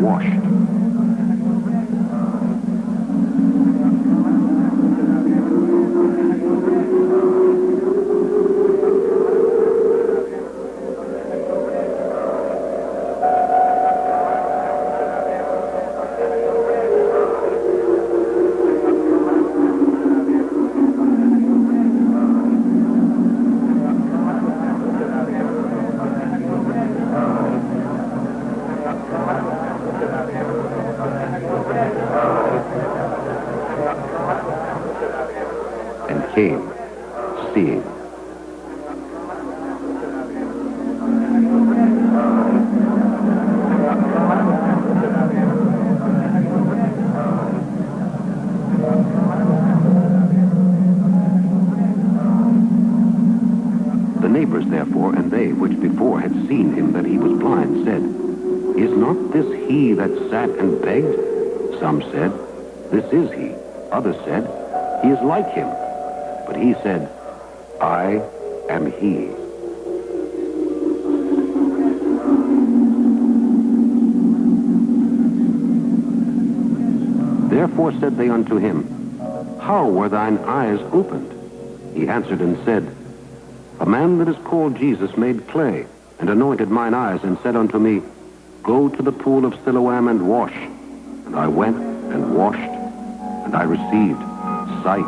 washed. Came, seeing. The neighbors, therefore, and they which before had seen him that he was blind, said, Is not this he that sat and begged? Some said, This is he. Others said, He is like him. But he said, I am he. Therefore said they unto him, How were thine eyes opened? He answered and said, A man that is called Jesus made clay, and anointed mine eyes, and said unto me, Go to the pool of Siloam and wash. And I went and washed, and I received sight.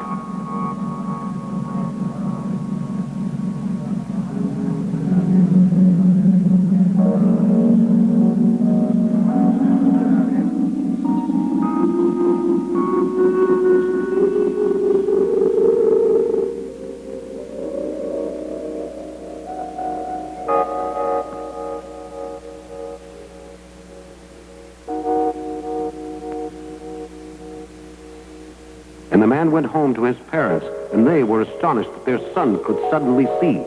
And the man went home to his parents, and they were astonished that their son could suddenly see.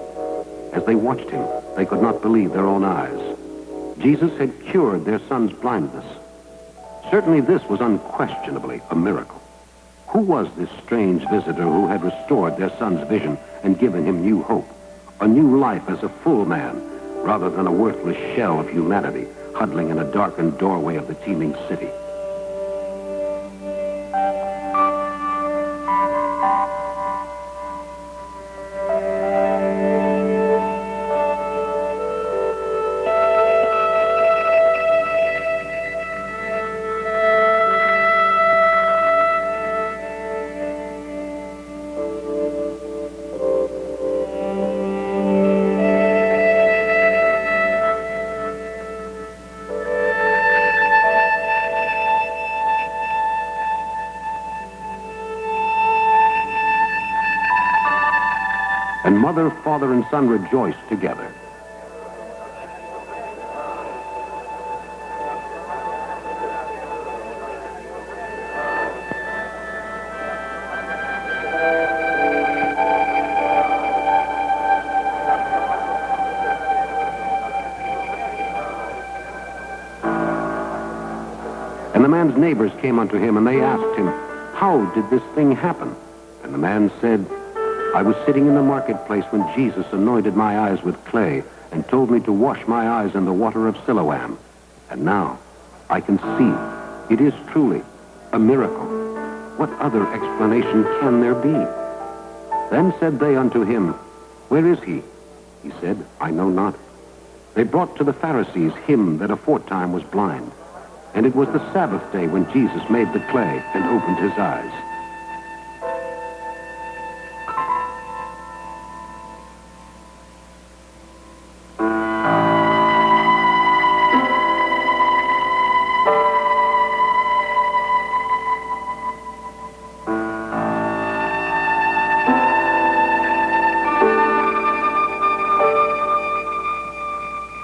As they watched him, they could not believe their own eyes. Jesus had cured their son's blindness. Certainly this was unquestionably a miracle. Who was this strange visitor who had restored their son's vision and given him new hope, a new life as a full man, rather than a worthless shell of humanity huddling in a darkened doorway of the teeming city? And mother, father, and son rejoiced together. And the man's neighbors came unto him, and they asked him, How did this thing happen? And the man said, I was sitting in the marketplace when Jesus anointed my eyes with clay and told me to wash my eyes in the water of Siloam. And now I can see. It is truly a miracle. What other explanation can there be? Then said they unto him, Where is he? He said, I know not. They brought to the Pharisees him that aforetime was blind. And it was the Sabbath day when Jesus made the clay and opened his eyes.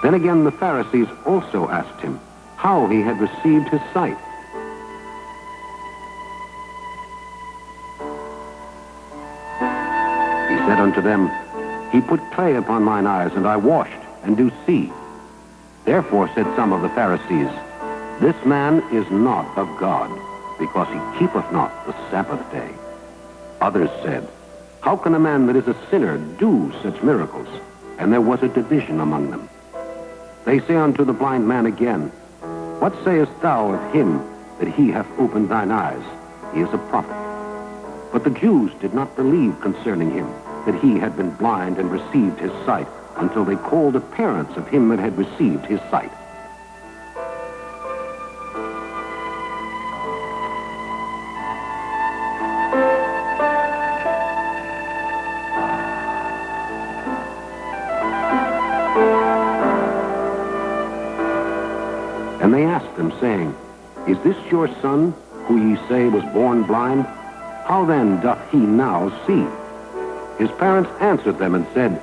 Then again the Pharisees also asked him how he had received his sight. He said unto them, He put clay upon mine eyes, and I washed, and do see. Therefore said some of the Pharisees, This man is not of God, because he keepeth not the Sabbath day. Others said, How can a man that is a sinner do such miracles? And there was a division among them. They say unto the blind man again, What sayest thou of him that he hath opened thine eyes? He is a prophet. But the Jews did not believe concerning him that he had been blind and received his sight until they called the parents of him that had received his sight. And they asked them, saying, Is this your son, who ye say was born blind? How then doth he now see? His parents answered them and said,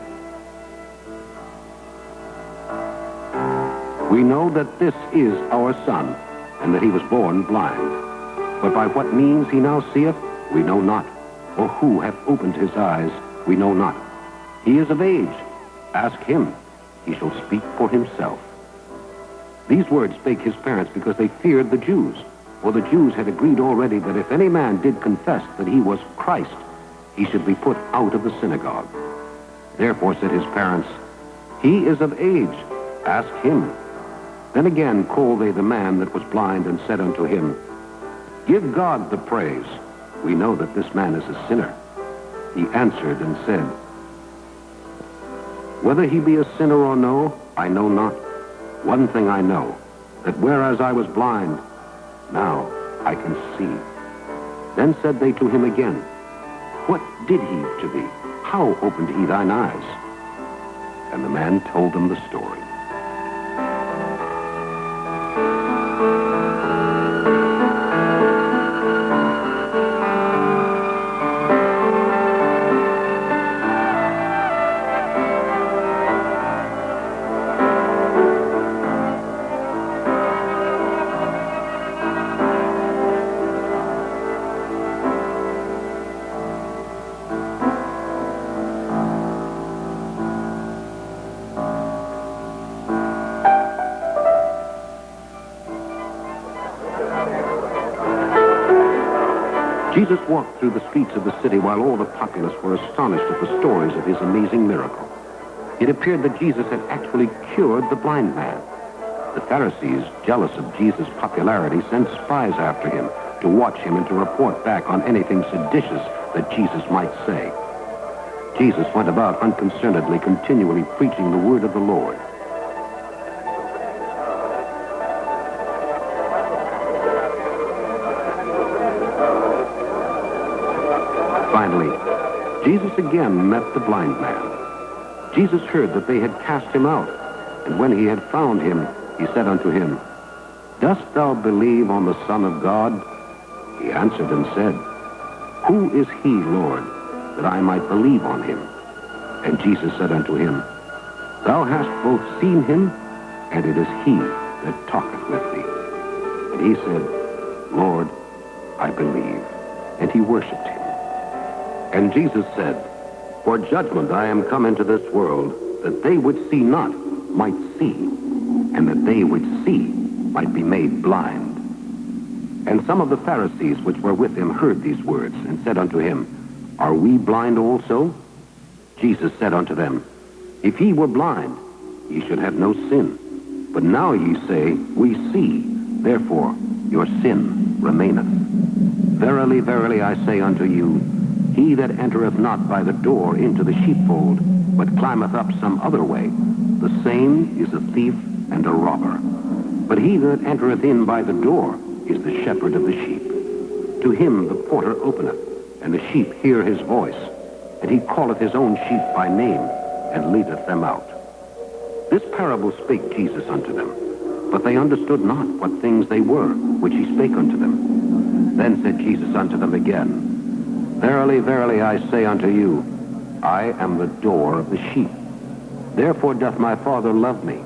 We know that this is our son, and that he was born blind. But by what means he now seeth, we know not. Or who hath opened his eyes, we know not. He is of age. Ask him. He shall speak for himself. These words spake his parents because they feared the Jews. For the Jews had agreed already that if any man did confess that he was Christ, he should be put out of the synagogue. Therefore said his parents, He is of age. Ask him. Then again called they the man that was blind, and said unto him, Give God the praise. We know that this man is a sinner. He answered and said, Whether he be a sinner or no, I know not. One thing I know, that whereas I was blind, now I can see. Then said they to him again, What did he to thee? How opened he thine eyes? And the man told them the story. Jesus walked through the streets of the city while all the populace were astonished at the stories of his amazing miracle. It appeared that Jesus had actually cured the blind man. The Pharisees, jealous of Jesus' popularity, sent spies after him to watch him and to report back on anything seditious that Jesus might say. Jesus went about unconcernedly, continually preaching the word of the Lord. Finally, Jesus again met the blind man. Jesus heard that they had cast him out, and when he had found him, he said unto him, Dost thou believe on the Son of God? He answered and said, Who is he, Lord, that I might believe on him? And Jesus said unto him, Thou hast both seen him, and it is he that talketh with thee. And he said, Lord, I believe. And he worshipped him. And Jesus said, For judgment I am come into this world, that they which see not might see, and that they which see might be made blind. And some of the Pharisees which were with him heard these words, and said unto him, Are we blind also? Jesus said unto them, If ye were blind, ye should have no sin. But now ye say, We see, therefore your sin remaineth. Verily, verily, I say unto you, He that entereth not by the door into the sheepfold, but climbeth up some other way, the same is a thief and a robber. But he that entereth in by the door is the shepherd of the sheep. To him the porter openeth, and the sheep hear his voice, and he calleth his own sheep by name, and leadeth them out. This parable spake Jesus unto them, but they understood not what things they were, which he spake unto them. Then said Jesus unto them again, Verily, verily, I say unto you, I am the door of the sheep. Therefore doth my Father love me,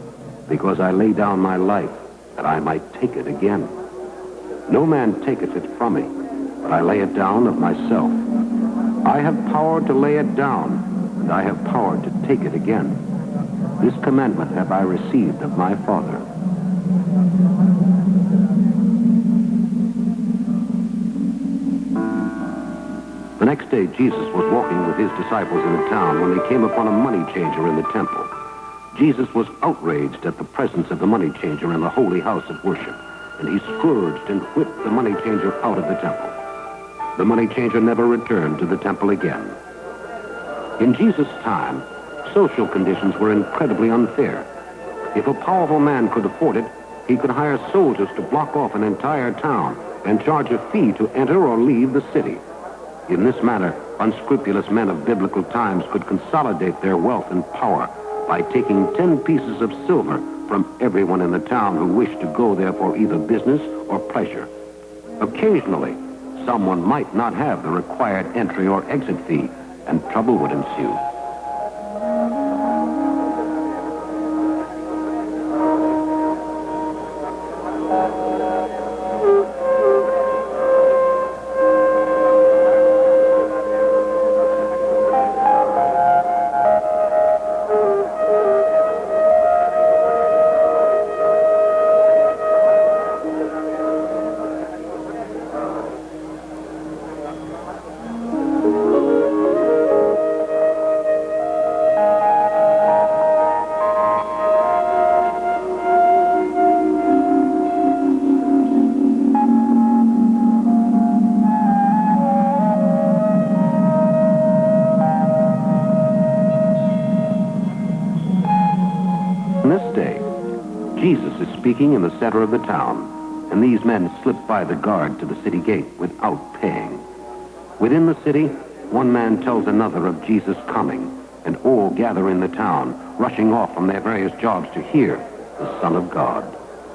because I lay down my life, that I might take it again. No man taketh it from me, but I lay it down of myself. I have power to lay it down, and I have power to take it again. This commandment have I received of my Father. The next day, Jesus was walking with his disciples in the town when they came upon a money changer in the temple. Jesus was outraged at the presence of the money changer in the holy house of worship, and he scourged and whipped the money changer out of the temple. The money changer never returned to the temple again. In Jesus' time, social conditions were incredibly unfair. If a powerful man could afford it, he could hire soldiers to block off an entire town and charge a fee to enter or leave the city. In this manner, unscrupulous men of biblical times could consolidate their wealth and power by taking 10 pieces of silver from everyone in the town who wished to go there for either business or pleasure. Occasionally, someone might not have the required entry or exit fee, and trouble would ensue. Jesus is speaking in the center of the town, and these men slip by the guard to the city gate without paying. Within the city, one man tells another of Jesus' coming, and all gather in the town, rushing off from their various jobs to hear the Son of God.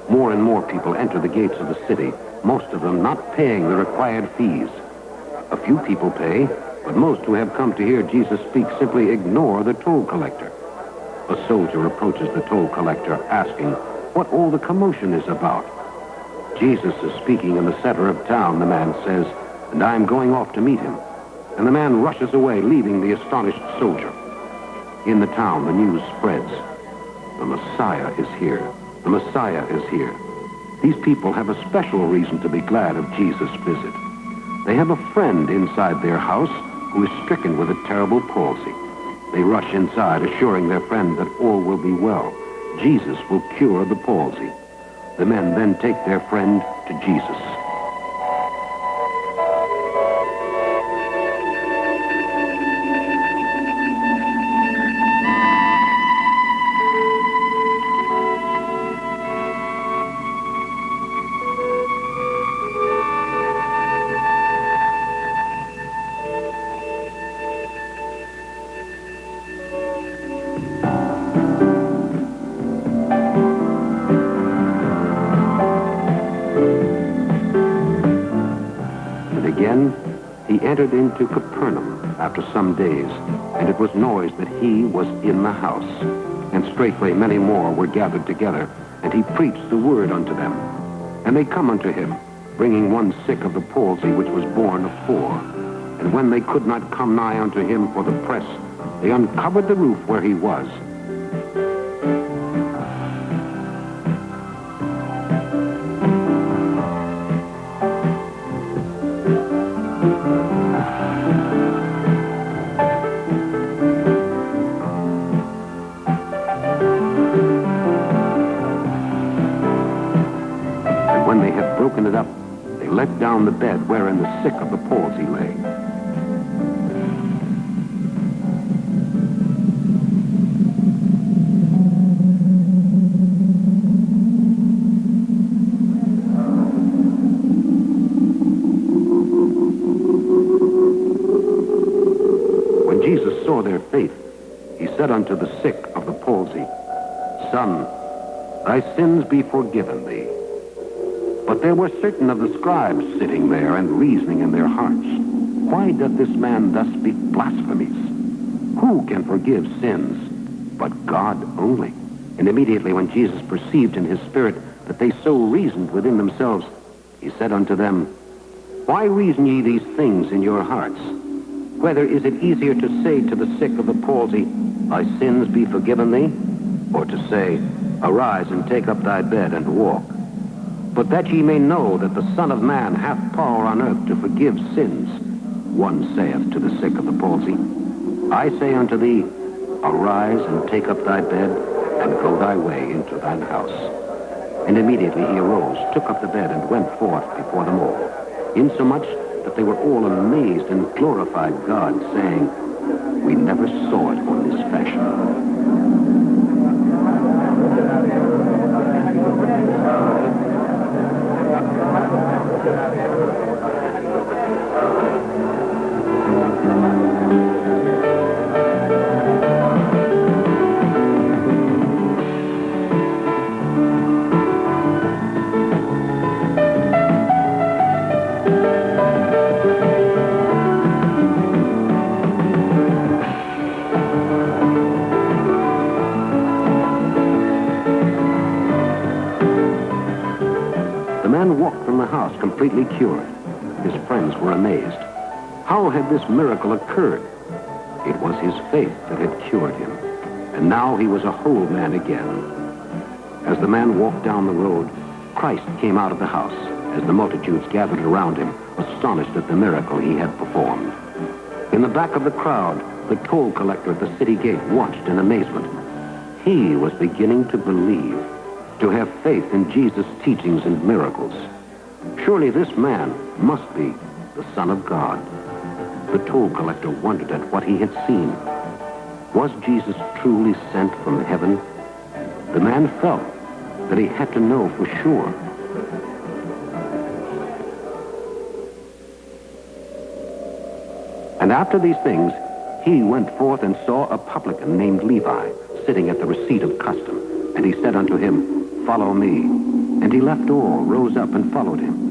More and more people enter the gates of the city, most of them not paying the required fees. A few people pay, but most who have come to hear Jesus speak simply ignore the toll collector. A soldier approaches the toll collector, asking what all the commotion is about. Jesus is speaking in the center of town, the man says, and I'm going off to meet him. And the man rushes away, leaving the astonished soldier. In the town, the news spreads. The Messiah is here. The Messiah is here. These people have a special reason to be glad of Jesus' visit. They have a friend inside their house who is stricken with a terrible palsy. They rush inside, assuring their friend that all will be well. Jesus will cure the palsy. The men then take their friend to Jesus. He entered into Capernaum after some days, and it was noised that he was in the house. And straightway many more were gathered together, and he preached the word unto them. And they come unto him, bringing one sick of the palsy, which was born of 4. And when they could not come nigh unto him for the press, they uncovered the roof where he was. Broken it up, they let down the bed wherein the sick of the palsy lay. When Jesus saw their faith, he said unto the sick of the palsy, Son, thy sins be forgiven thee. But there were certain of the scribes sitting there and reasoning in their hearts, Why doth this man thus speak blasphemies? Who can forgive sins but God only? And immediately when Jesus perceived in his spirit that they so reasoned within themselves, he said unto them, Why reason ye these things in your hearts? Whether is it easier to say to the sick of the palsy, Thy sins be forgiven thee? Or to say, Arise and take up thy bed and walk? But that ye may know that the Son of Man hath power on earth to forgive sins, one saith to the sick of the palsy, I say unto thee, Arise and take up thy bed and go thy way into thine house. And immediately he arose, took up the bed, and went forth before them all, insomuch that they were all amazed and glorified God, saying, We never saw it on this fashion. Completely cured. His friends were amazed. How had this miracle occurred? It was his faith that had cured him, and now he was a whole man again. As the man walked down the road, Christ came out of the house, as the multitudes gathered around him, astonished at the miracle he had performed. In the back of the crowd, the toll collector at the city gate watched in amazement. He was beginning to believe, to have faith in Jesus' teachings and miracles. Surely this man must be the Son of God. The toll collector wondered at what he had seen. Was Jesus truly sent from heaven? The man felt that he had to know for sure. And after these things, he went forth and saw a publican named Levi sitting at the receipt of custom. And he said unto him, Follow me. And he left all, rose up, and followed him.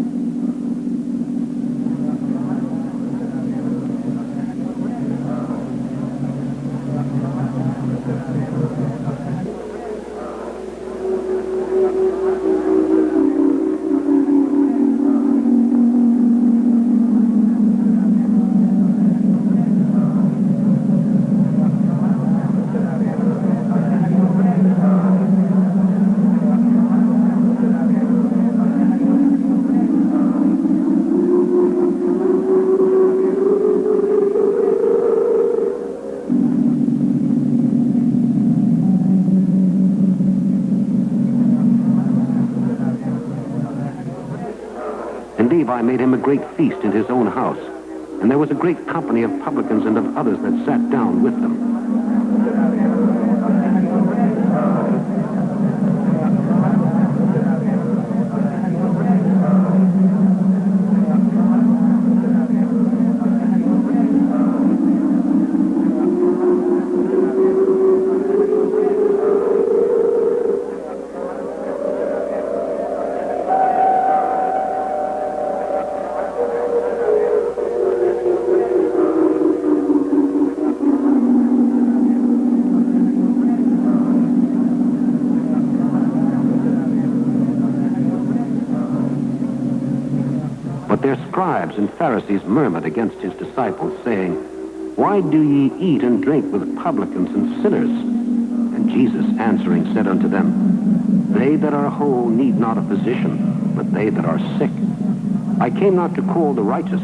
Levi made him a great feast in his own house, and there was a great company of publicans and of others that sat down with them. Their scribes and Pharisees murmured against his disciples, saying, Why do ye eat and drink with publicans and sinners? And Jesus answering said unto them, They that are whole need not a physician, but they that are sick. I came not to call the righteous,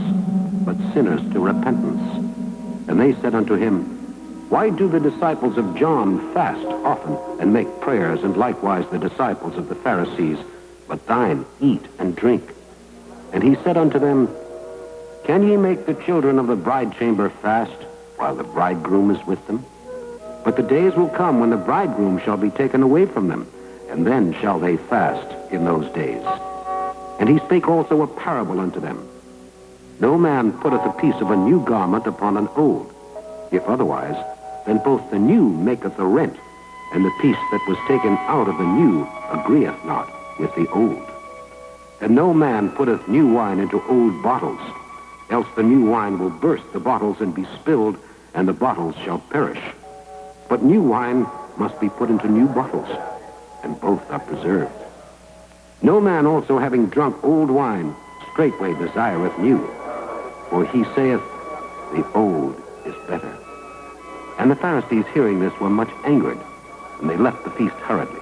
but sinners to repentance. And they said unto him, Why do the disciples of John fast often and make prayers, and likewise the disciples of the Pharisees, but thine eat and drink? And he said unto them, Can ye make the children of the bride chamber fast, while the bridegroom is with them? But the days will come when the bridegroom shall be taken away from them, and then shall they fast in those days. And he spake also a parable unto them. No man putteth a piece of a new garment upon an old. If otherwise, then both the new maketh a rent, and the piece that was taken out of the new agreeth not with the old. And no man putteth new wine into old bottles, else the new wine will burst the bottles and be spilled, and the bottles shall perish. But new wine must be put into new bottles, and both are preserved. No man also having drunk old wine straightway desireth new, for he saith, The old is better. And the Pharisees hearing this were much angered, and they left the feast hurriedly.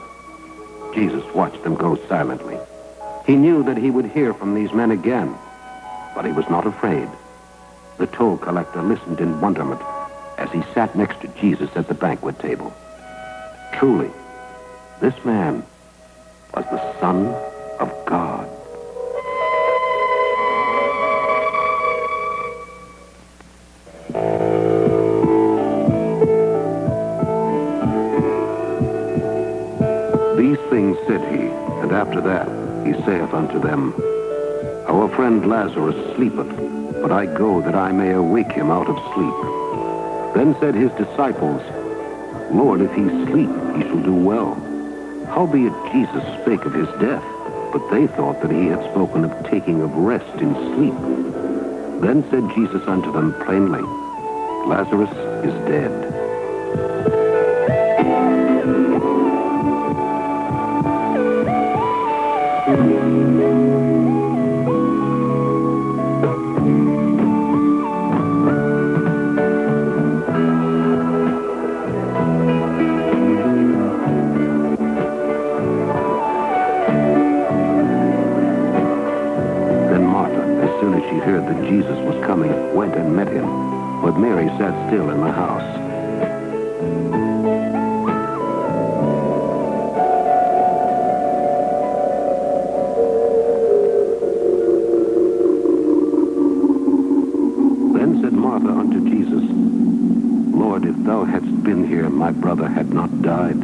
Jesus watched them go silently. He knew that he would hear from these men again, but he was not afraid. The toll collector listened in wonderment as he sat next to Jesus at the banquet table. Truly, This man was the Son of God. These things said he, and after that he saith unto them, Our friend Lazarus sleepeth, but I go that I may awake him out of sleep. Then said his disciples, Lord, if he sleep, he shall do well. Howbeit Jesus spake of his death, but they thought that he had spoken of taking of rest in sleep. Then said Jesus unto them plainly, Lazarus is dead. Jesus was coming, went and met him, but Mary sat still in the house. Then said Martha unto Jesus, Lord, if thou hadst been here, my brother had not died.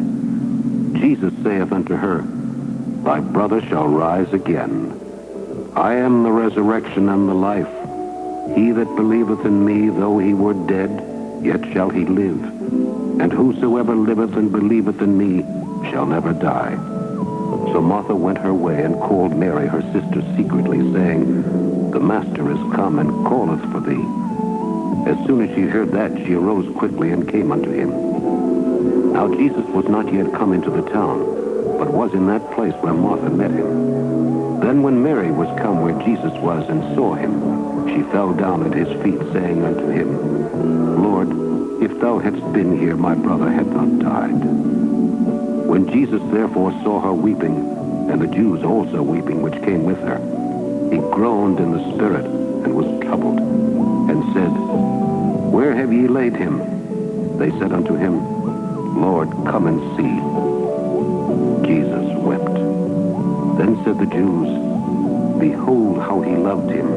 Jesus saith unto her, Thy brother shall rise again. I am the resurrection and the life. He that believeth in me, though he were dead, yet shall he live. And whosoever liveth and believeth in me shall never die. So Martha went her way and called Mary her sister secretly, saying, The Master is come and calleth for thee. As soon as she heard that, she arose quickly and came unto him. Now Jesus was not yet come into the town, but was in that place where Martha met him. Then when Mary was come where Jesus was and saw him, she fell down at his feet, saying unto him, Lord, if thou hadst been here, my brother had not died. When Jesus therefore saw her weeping, and the Jews also weeping which came with her, he groaned in the spirit, and was troubled, and said, Where have ye laid him? They said unto him, Lord, come and see. Jesus wept. Then said the Jews, Behold how he loved him.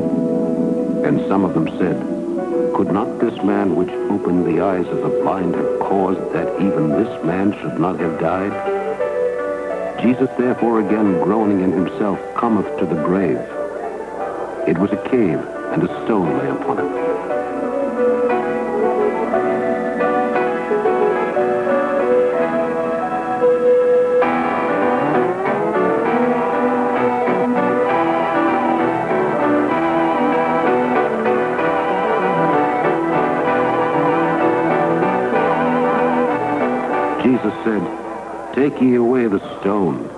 And some of them said, Could not this man which opened the eyes of the blind have caused that even this man should not have died? Jesus therefore again groaning in himself cometh to the grave. It was a cave, and a stone lay upon it. Jesus said, Take ye away the stone.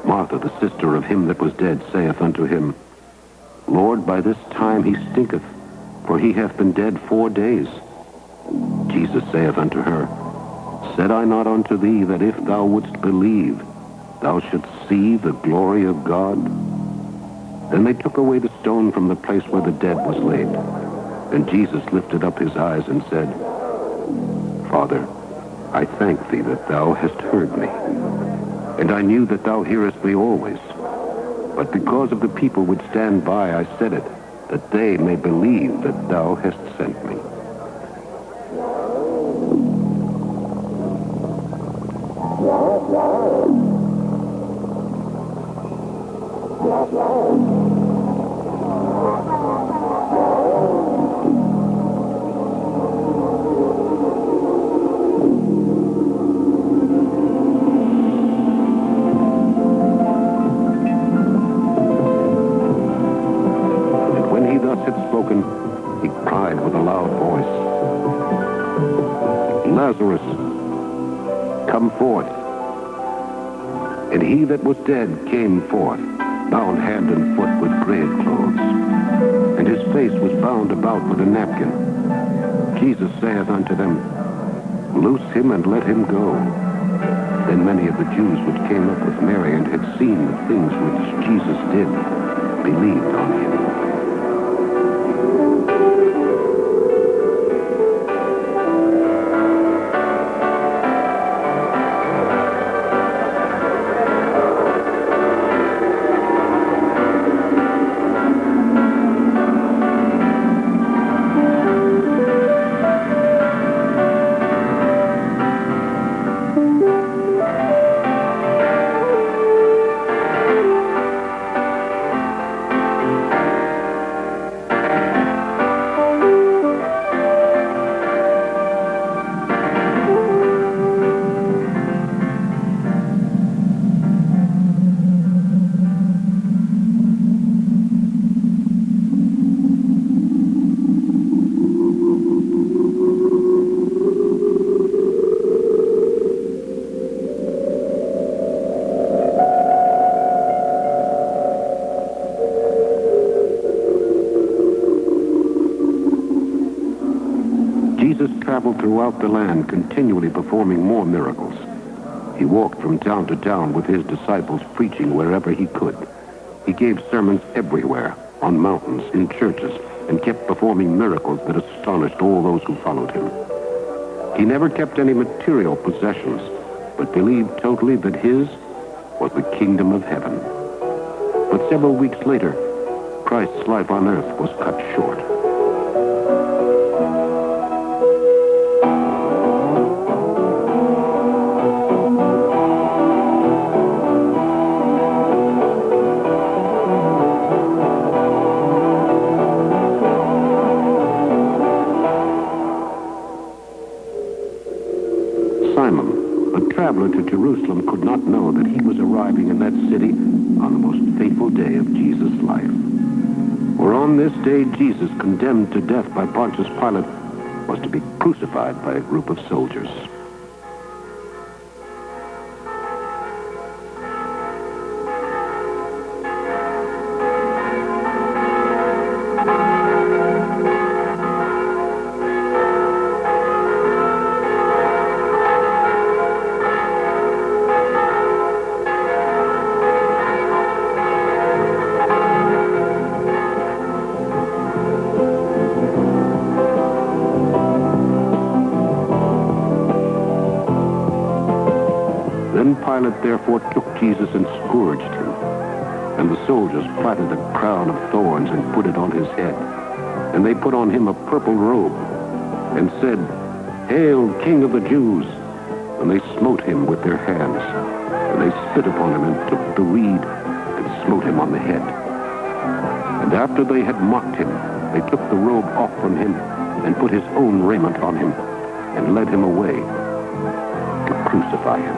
Martha, the sister of him that was dead, saith unto him, Lord, by this time he stinketh, for he hath been dead 4 days. Jesus saith unto her, Said I not unto thee that if thou wouldst believe, thou shouldst see the glory of God? Then they took away the stone from the place where the dead was laid. And Jesus lifted up his eyes and said, Father, I thank thee that thou hast heard me. And I knew that thou hearest me always. But because of the people which stand by, I said it, that they may believe that thou hast sent me. He cried with a loud voice, Lazarus, come forth. And he that was dead came forth, bound hand and foot with grave clothes, and his face was bound about with a napkin. Jesus saith unto them, Loose him and let him go. Then many of the Jews which came up with Mary and had seen the things which Jesus did, believed on him. traveled throughout the land, continually performing more miracles. He walked from town to town with his disciples, preaching wherever he could. He gave sermons everywhere, on mountains, in churches, and kept performing miracles that astonished all those who followed him. He never kept any material possessions, but believed totally that his was the kingdom of heaven. But several weeks later, Christ's life on earth was cut short. To Jerusalem could not know that he was arriving in that city on the most fateful day of Jesus' life. For on this day, Jesus, condemned to death by Pontius Pilate, was to be crucified by a group of soldiers. Pilate therefore took Jesus and scourged him. And the soldiers platted a crown of thorns and put it on his head. And they put on him a purple robe and said, "Hail, King of the Jews!" And they smote him with their hands. And they spit upon him and took the reed and smote him on the head. And after they had mocked him, they took the robe off from him and put his own raiment on him and led him away to crucify him.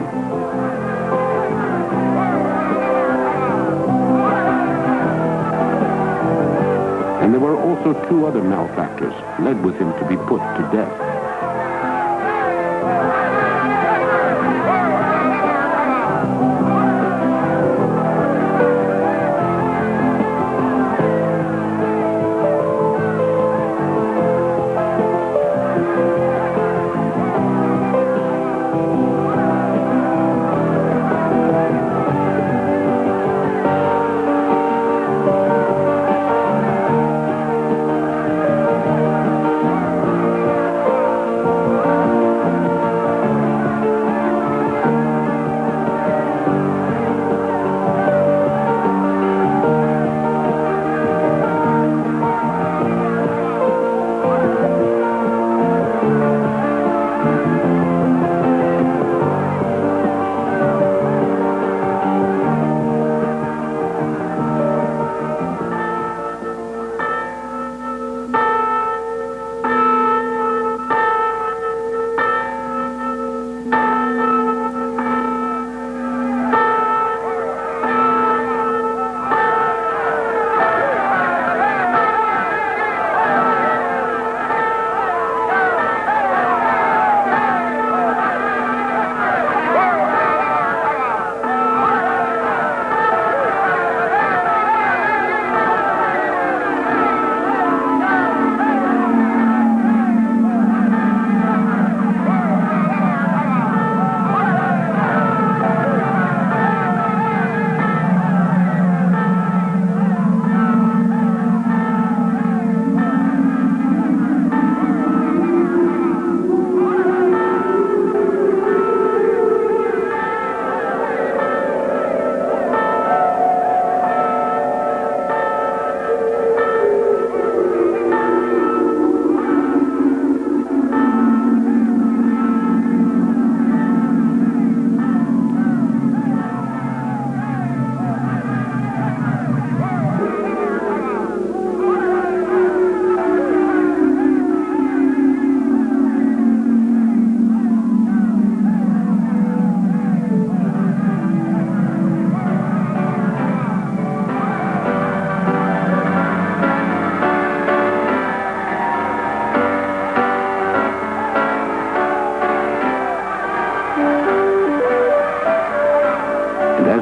And there were also two other malefactors led with him to be put to death.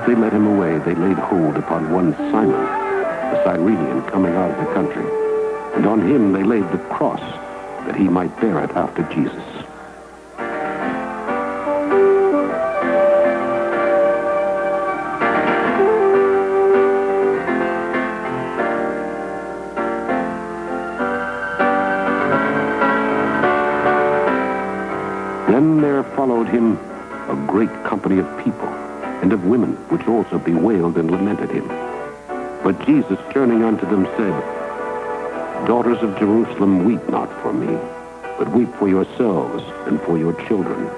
they led him away, they laid hold upon one Simon, a Cyrenian coming out of the country. And on him they laid the cross, that he might bear it after Jesus. Then there followed him a great company of people and of women, which also bewailed and lamented him. But Jesus, turning unto them, said, Daughters of Jerusalem, weep not for me, but weep for yourselves and for your children.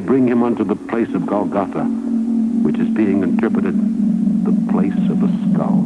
Bring him unto the place of Golgotha, which is being interpreted, the place of a skull.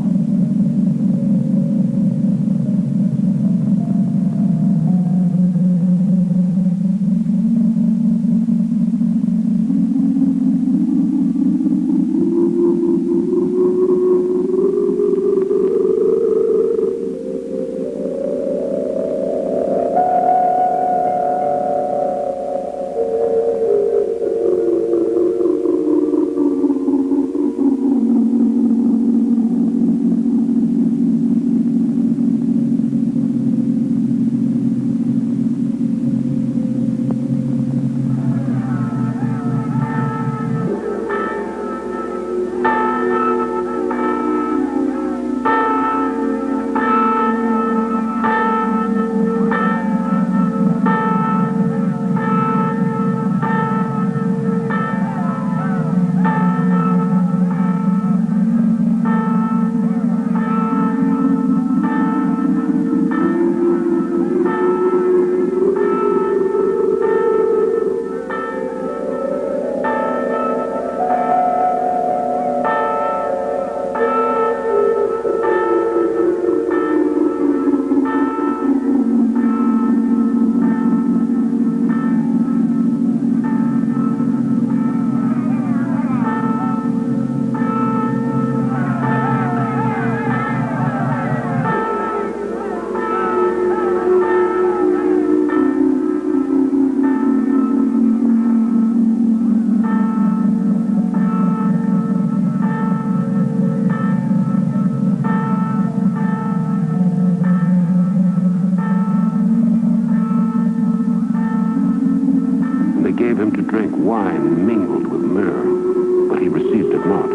Gave him to drink wine mingled with myrrh, but he received it not.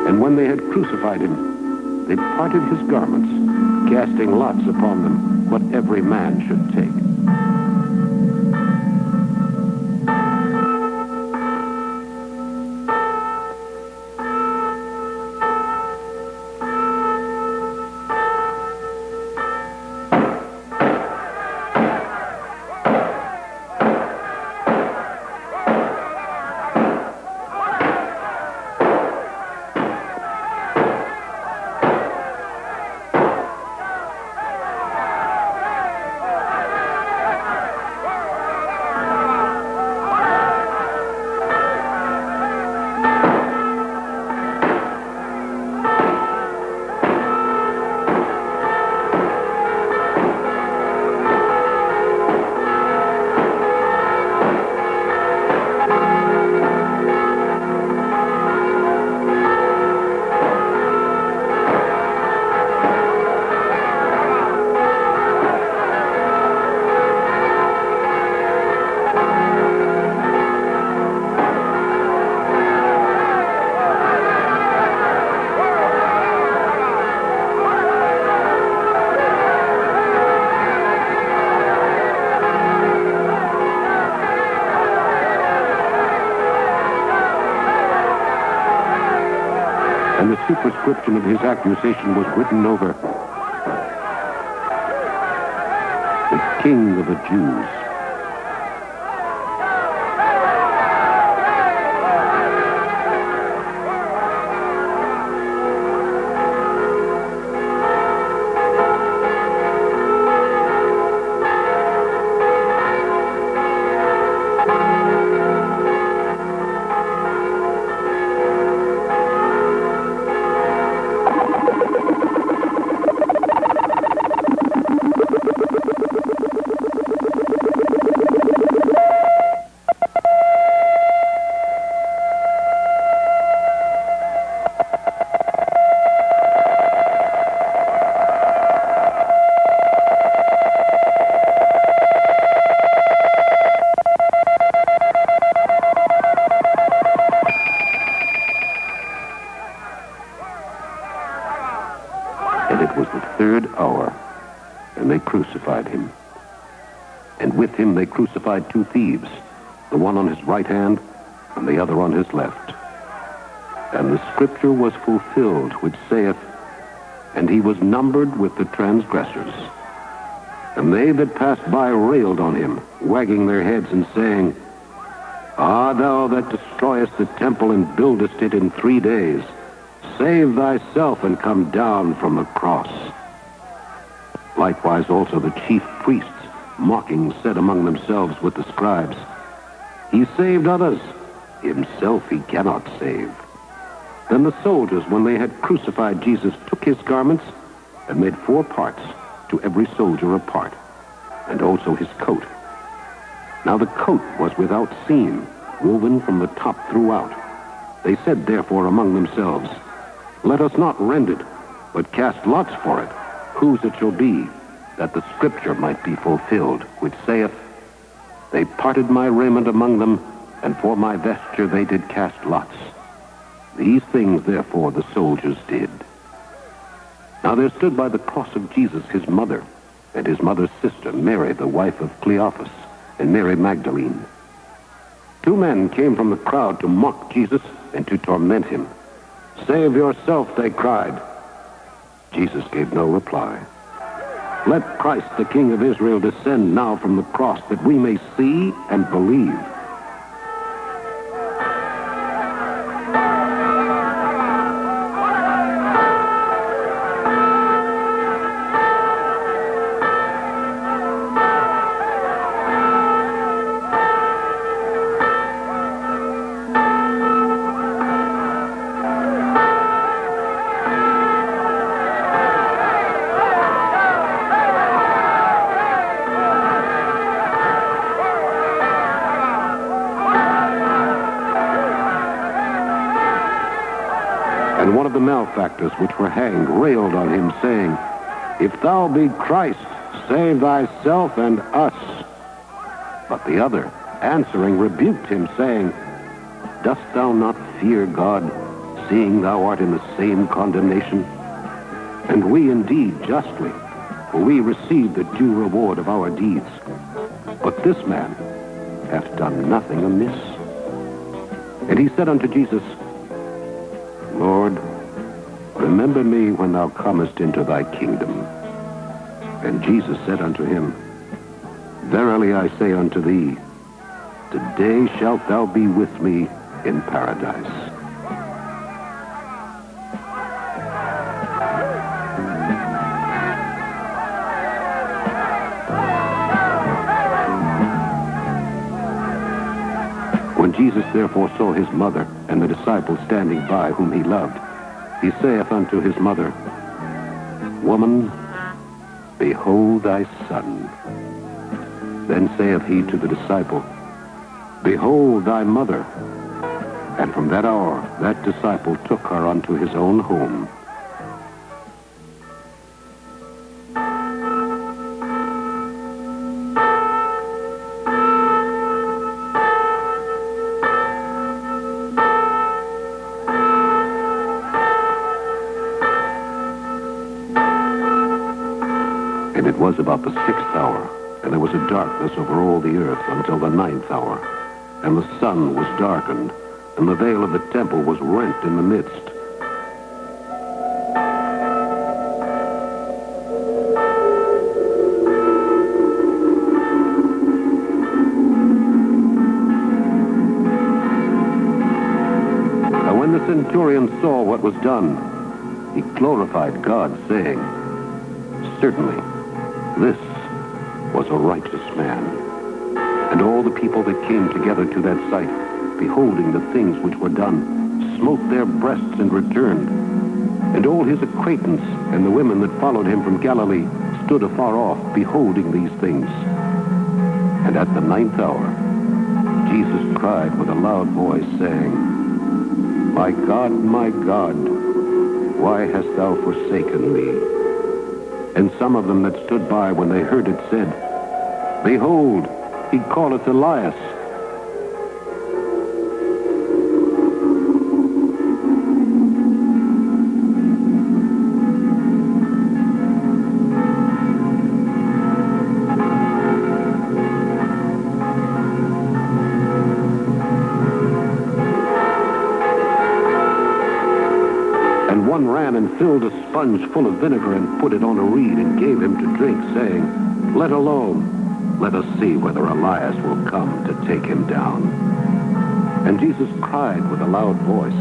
And when they had crucified him, they parted his garments, casting lots upon them what every man should take. and the superscription of his accusation was written over, "The King of the Jews." It was the third hour, and they crucified him. And with him they crucified two thieves, the one on his right hand and the other on his left. And the scripture was fulfilled, which saith, "And he was numbered with the transgressors." And they that passed by railed on him, wagging their heads and saying, "Ah, thou that destroyest the temple and buildest it in 3 days, save thyself and come down from the cross." Likewise also the chief priests, mocking, said among themselves with the scribes, "He saved others, himself he cannot save." Then the soldiers, when they had crucified Jesus, took his garments and made 4 parts, to every soldier a part, and also his coat. Now the coat was without seam, woven from the top throughout. They said therefore among themselves, "Let us not rend it, but cast lots for it, whose it shall be, that the scripture might be fulfilled, which saith, They parted my raiment among them, and for my vesture they did cast lots. These things therefore the soldiers did." Now there stood by the cross of Jesus his mother, and his mother's sister, Mary, the wife of Cleophas, and Mary Magdalene. 2 men came from the crowd to mock Jesus and to torment him. "Save yourself," they cried. Jesus gave no reply. "Let Christ, the King of Israel, descend now from the cross, that we may see and believe." And one of the malefactors which were hanged railed on him, saying, "If thou be Christ, save thyself and us." But the other, answering, rebuked him, saying, "Dost thou not fear God, seeing thou art in the same condemnation? And we indeed justly, for we receive the due reward of our deeds. But this man hath done nothing amiss." And he said unto Jesus, "Lord, remember me when thou comest into thy kingdom." And Jesus said unto him, "Verily I say unto thee, today shalt thou be with me in paradise." When Jesus therefore saw his mother and the disciple standing by whom he loved, he saith unto his mother, "Woman, behold thy son." Then saith he to the disciple, "Behold thy mother." And from that hour that disciple took her unto his own home. And it was about the 6th hour, and there was a darkness over all the earth until the 9th hour. And the sun was darkened, and the veil of the temple was rent in the midst. when the centurion saw what was done, he glorified God, saying, "Certainly, this was a righteous man." And all the people that came together to that sight, beholding the things which were done, smote their breasts and returned. And all his acquaintance and the women that followed him from Galilee stood afar off, beholding these things. And at the 9th hour, Jesus cried with a loud voice, saying, my God, why hast thou forsaken me?" And some of them that stood by when they heard it said, "Behold, he calleth Elias." And one ran and filled a sponge full of vinegar and put it on a reed and gave him to drink, saying, "Let alone. Let us see whether Elias will come to take him down." And Jesus cried with a loud voice,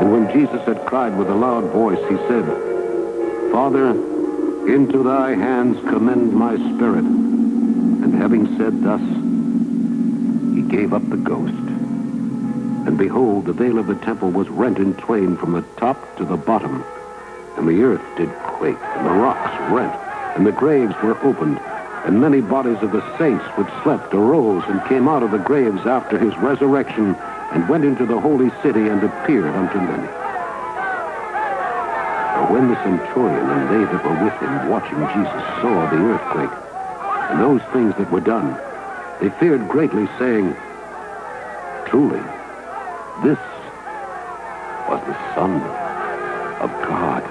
And when Jesus had cried with a loud voice, he said, "Father, into thy hands commend my spirit." And having said thus, he gave up the ghost. And behold, the veil of the temple was rent in twain from the top to the bottom. And the earth did quake, and the rocks rent, and the graves were opened. And many bodies of the saints which slept arose and came out of the graves after his resurrection, and went into the holy city and appeared unto many. But when the centurion and they that were with him watching Jesus saw the earthquake and those things that were done, they feared greatly, saying, "Truly, this was the Son of God."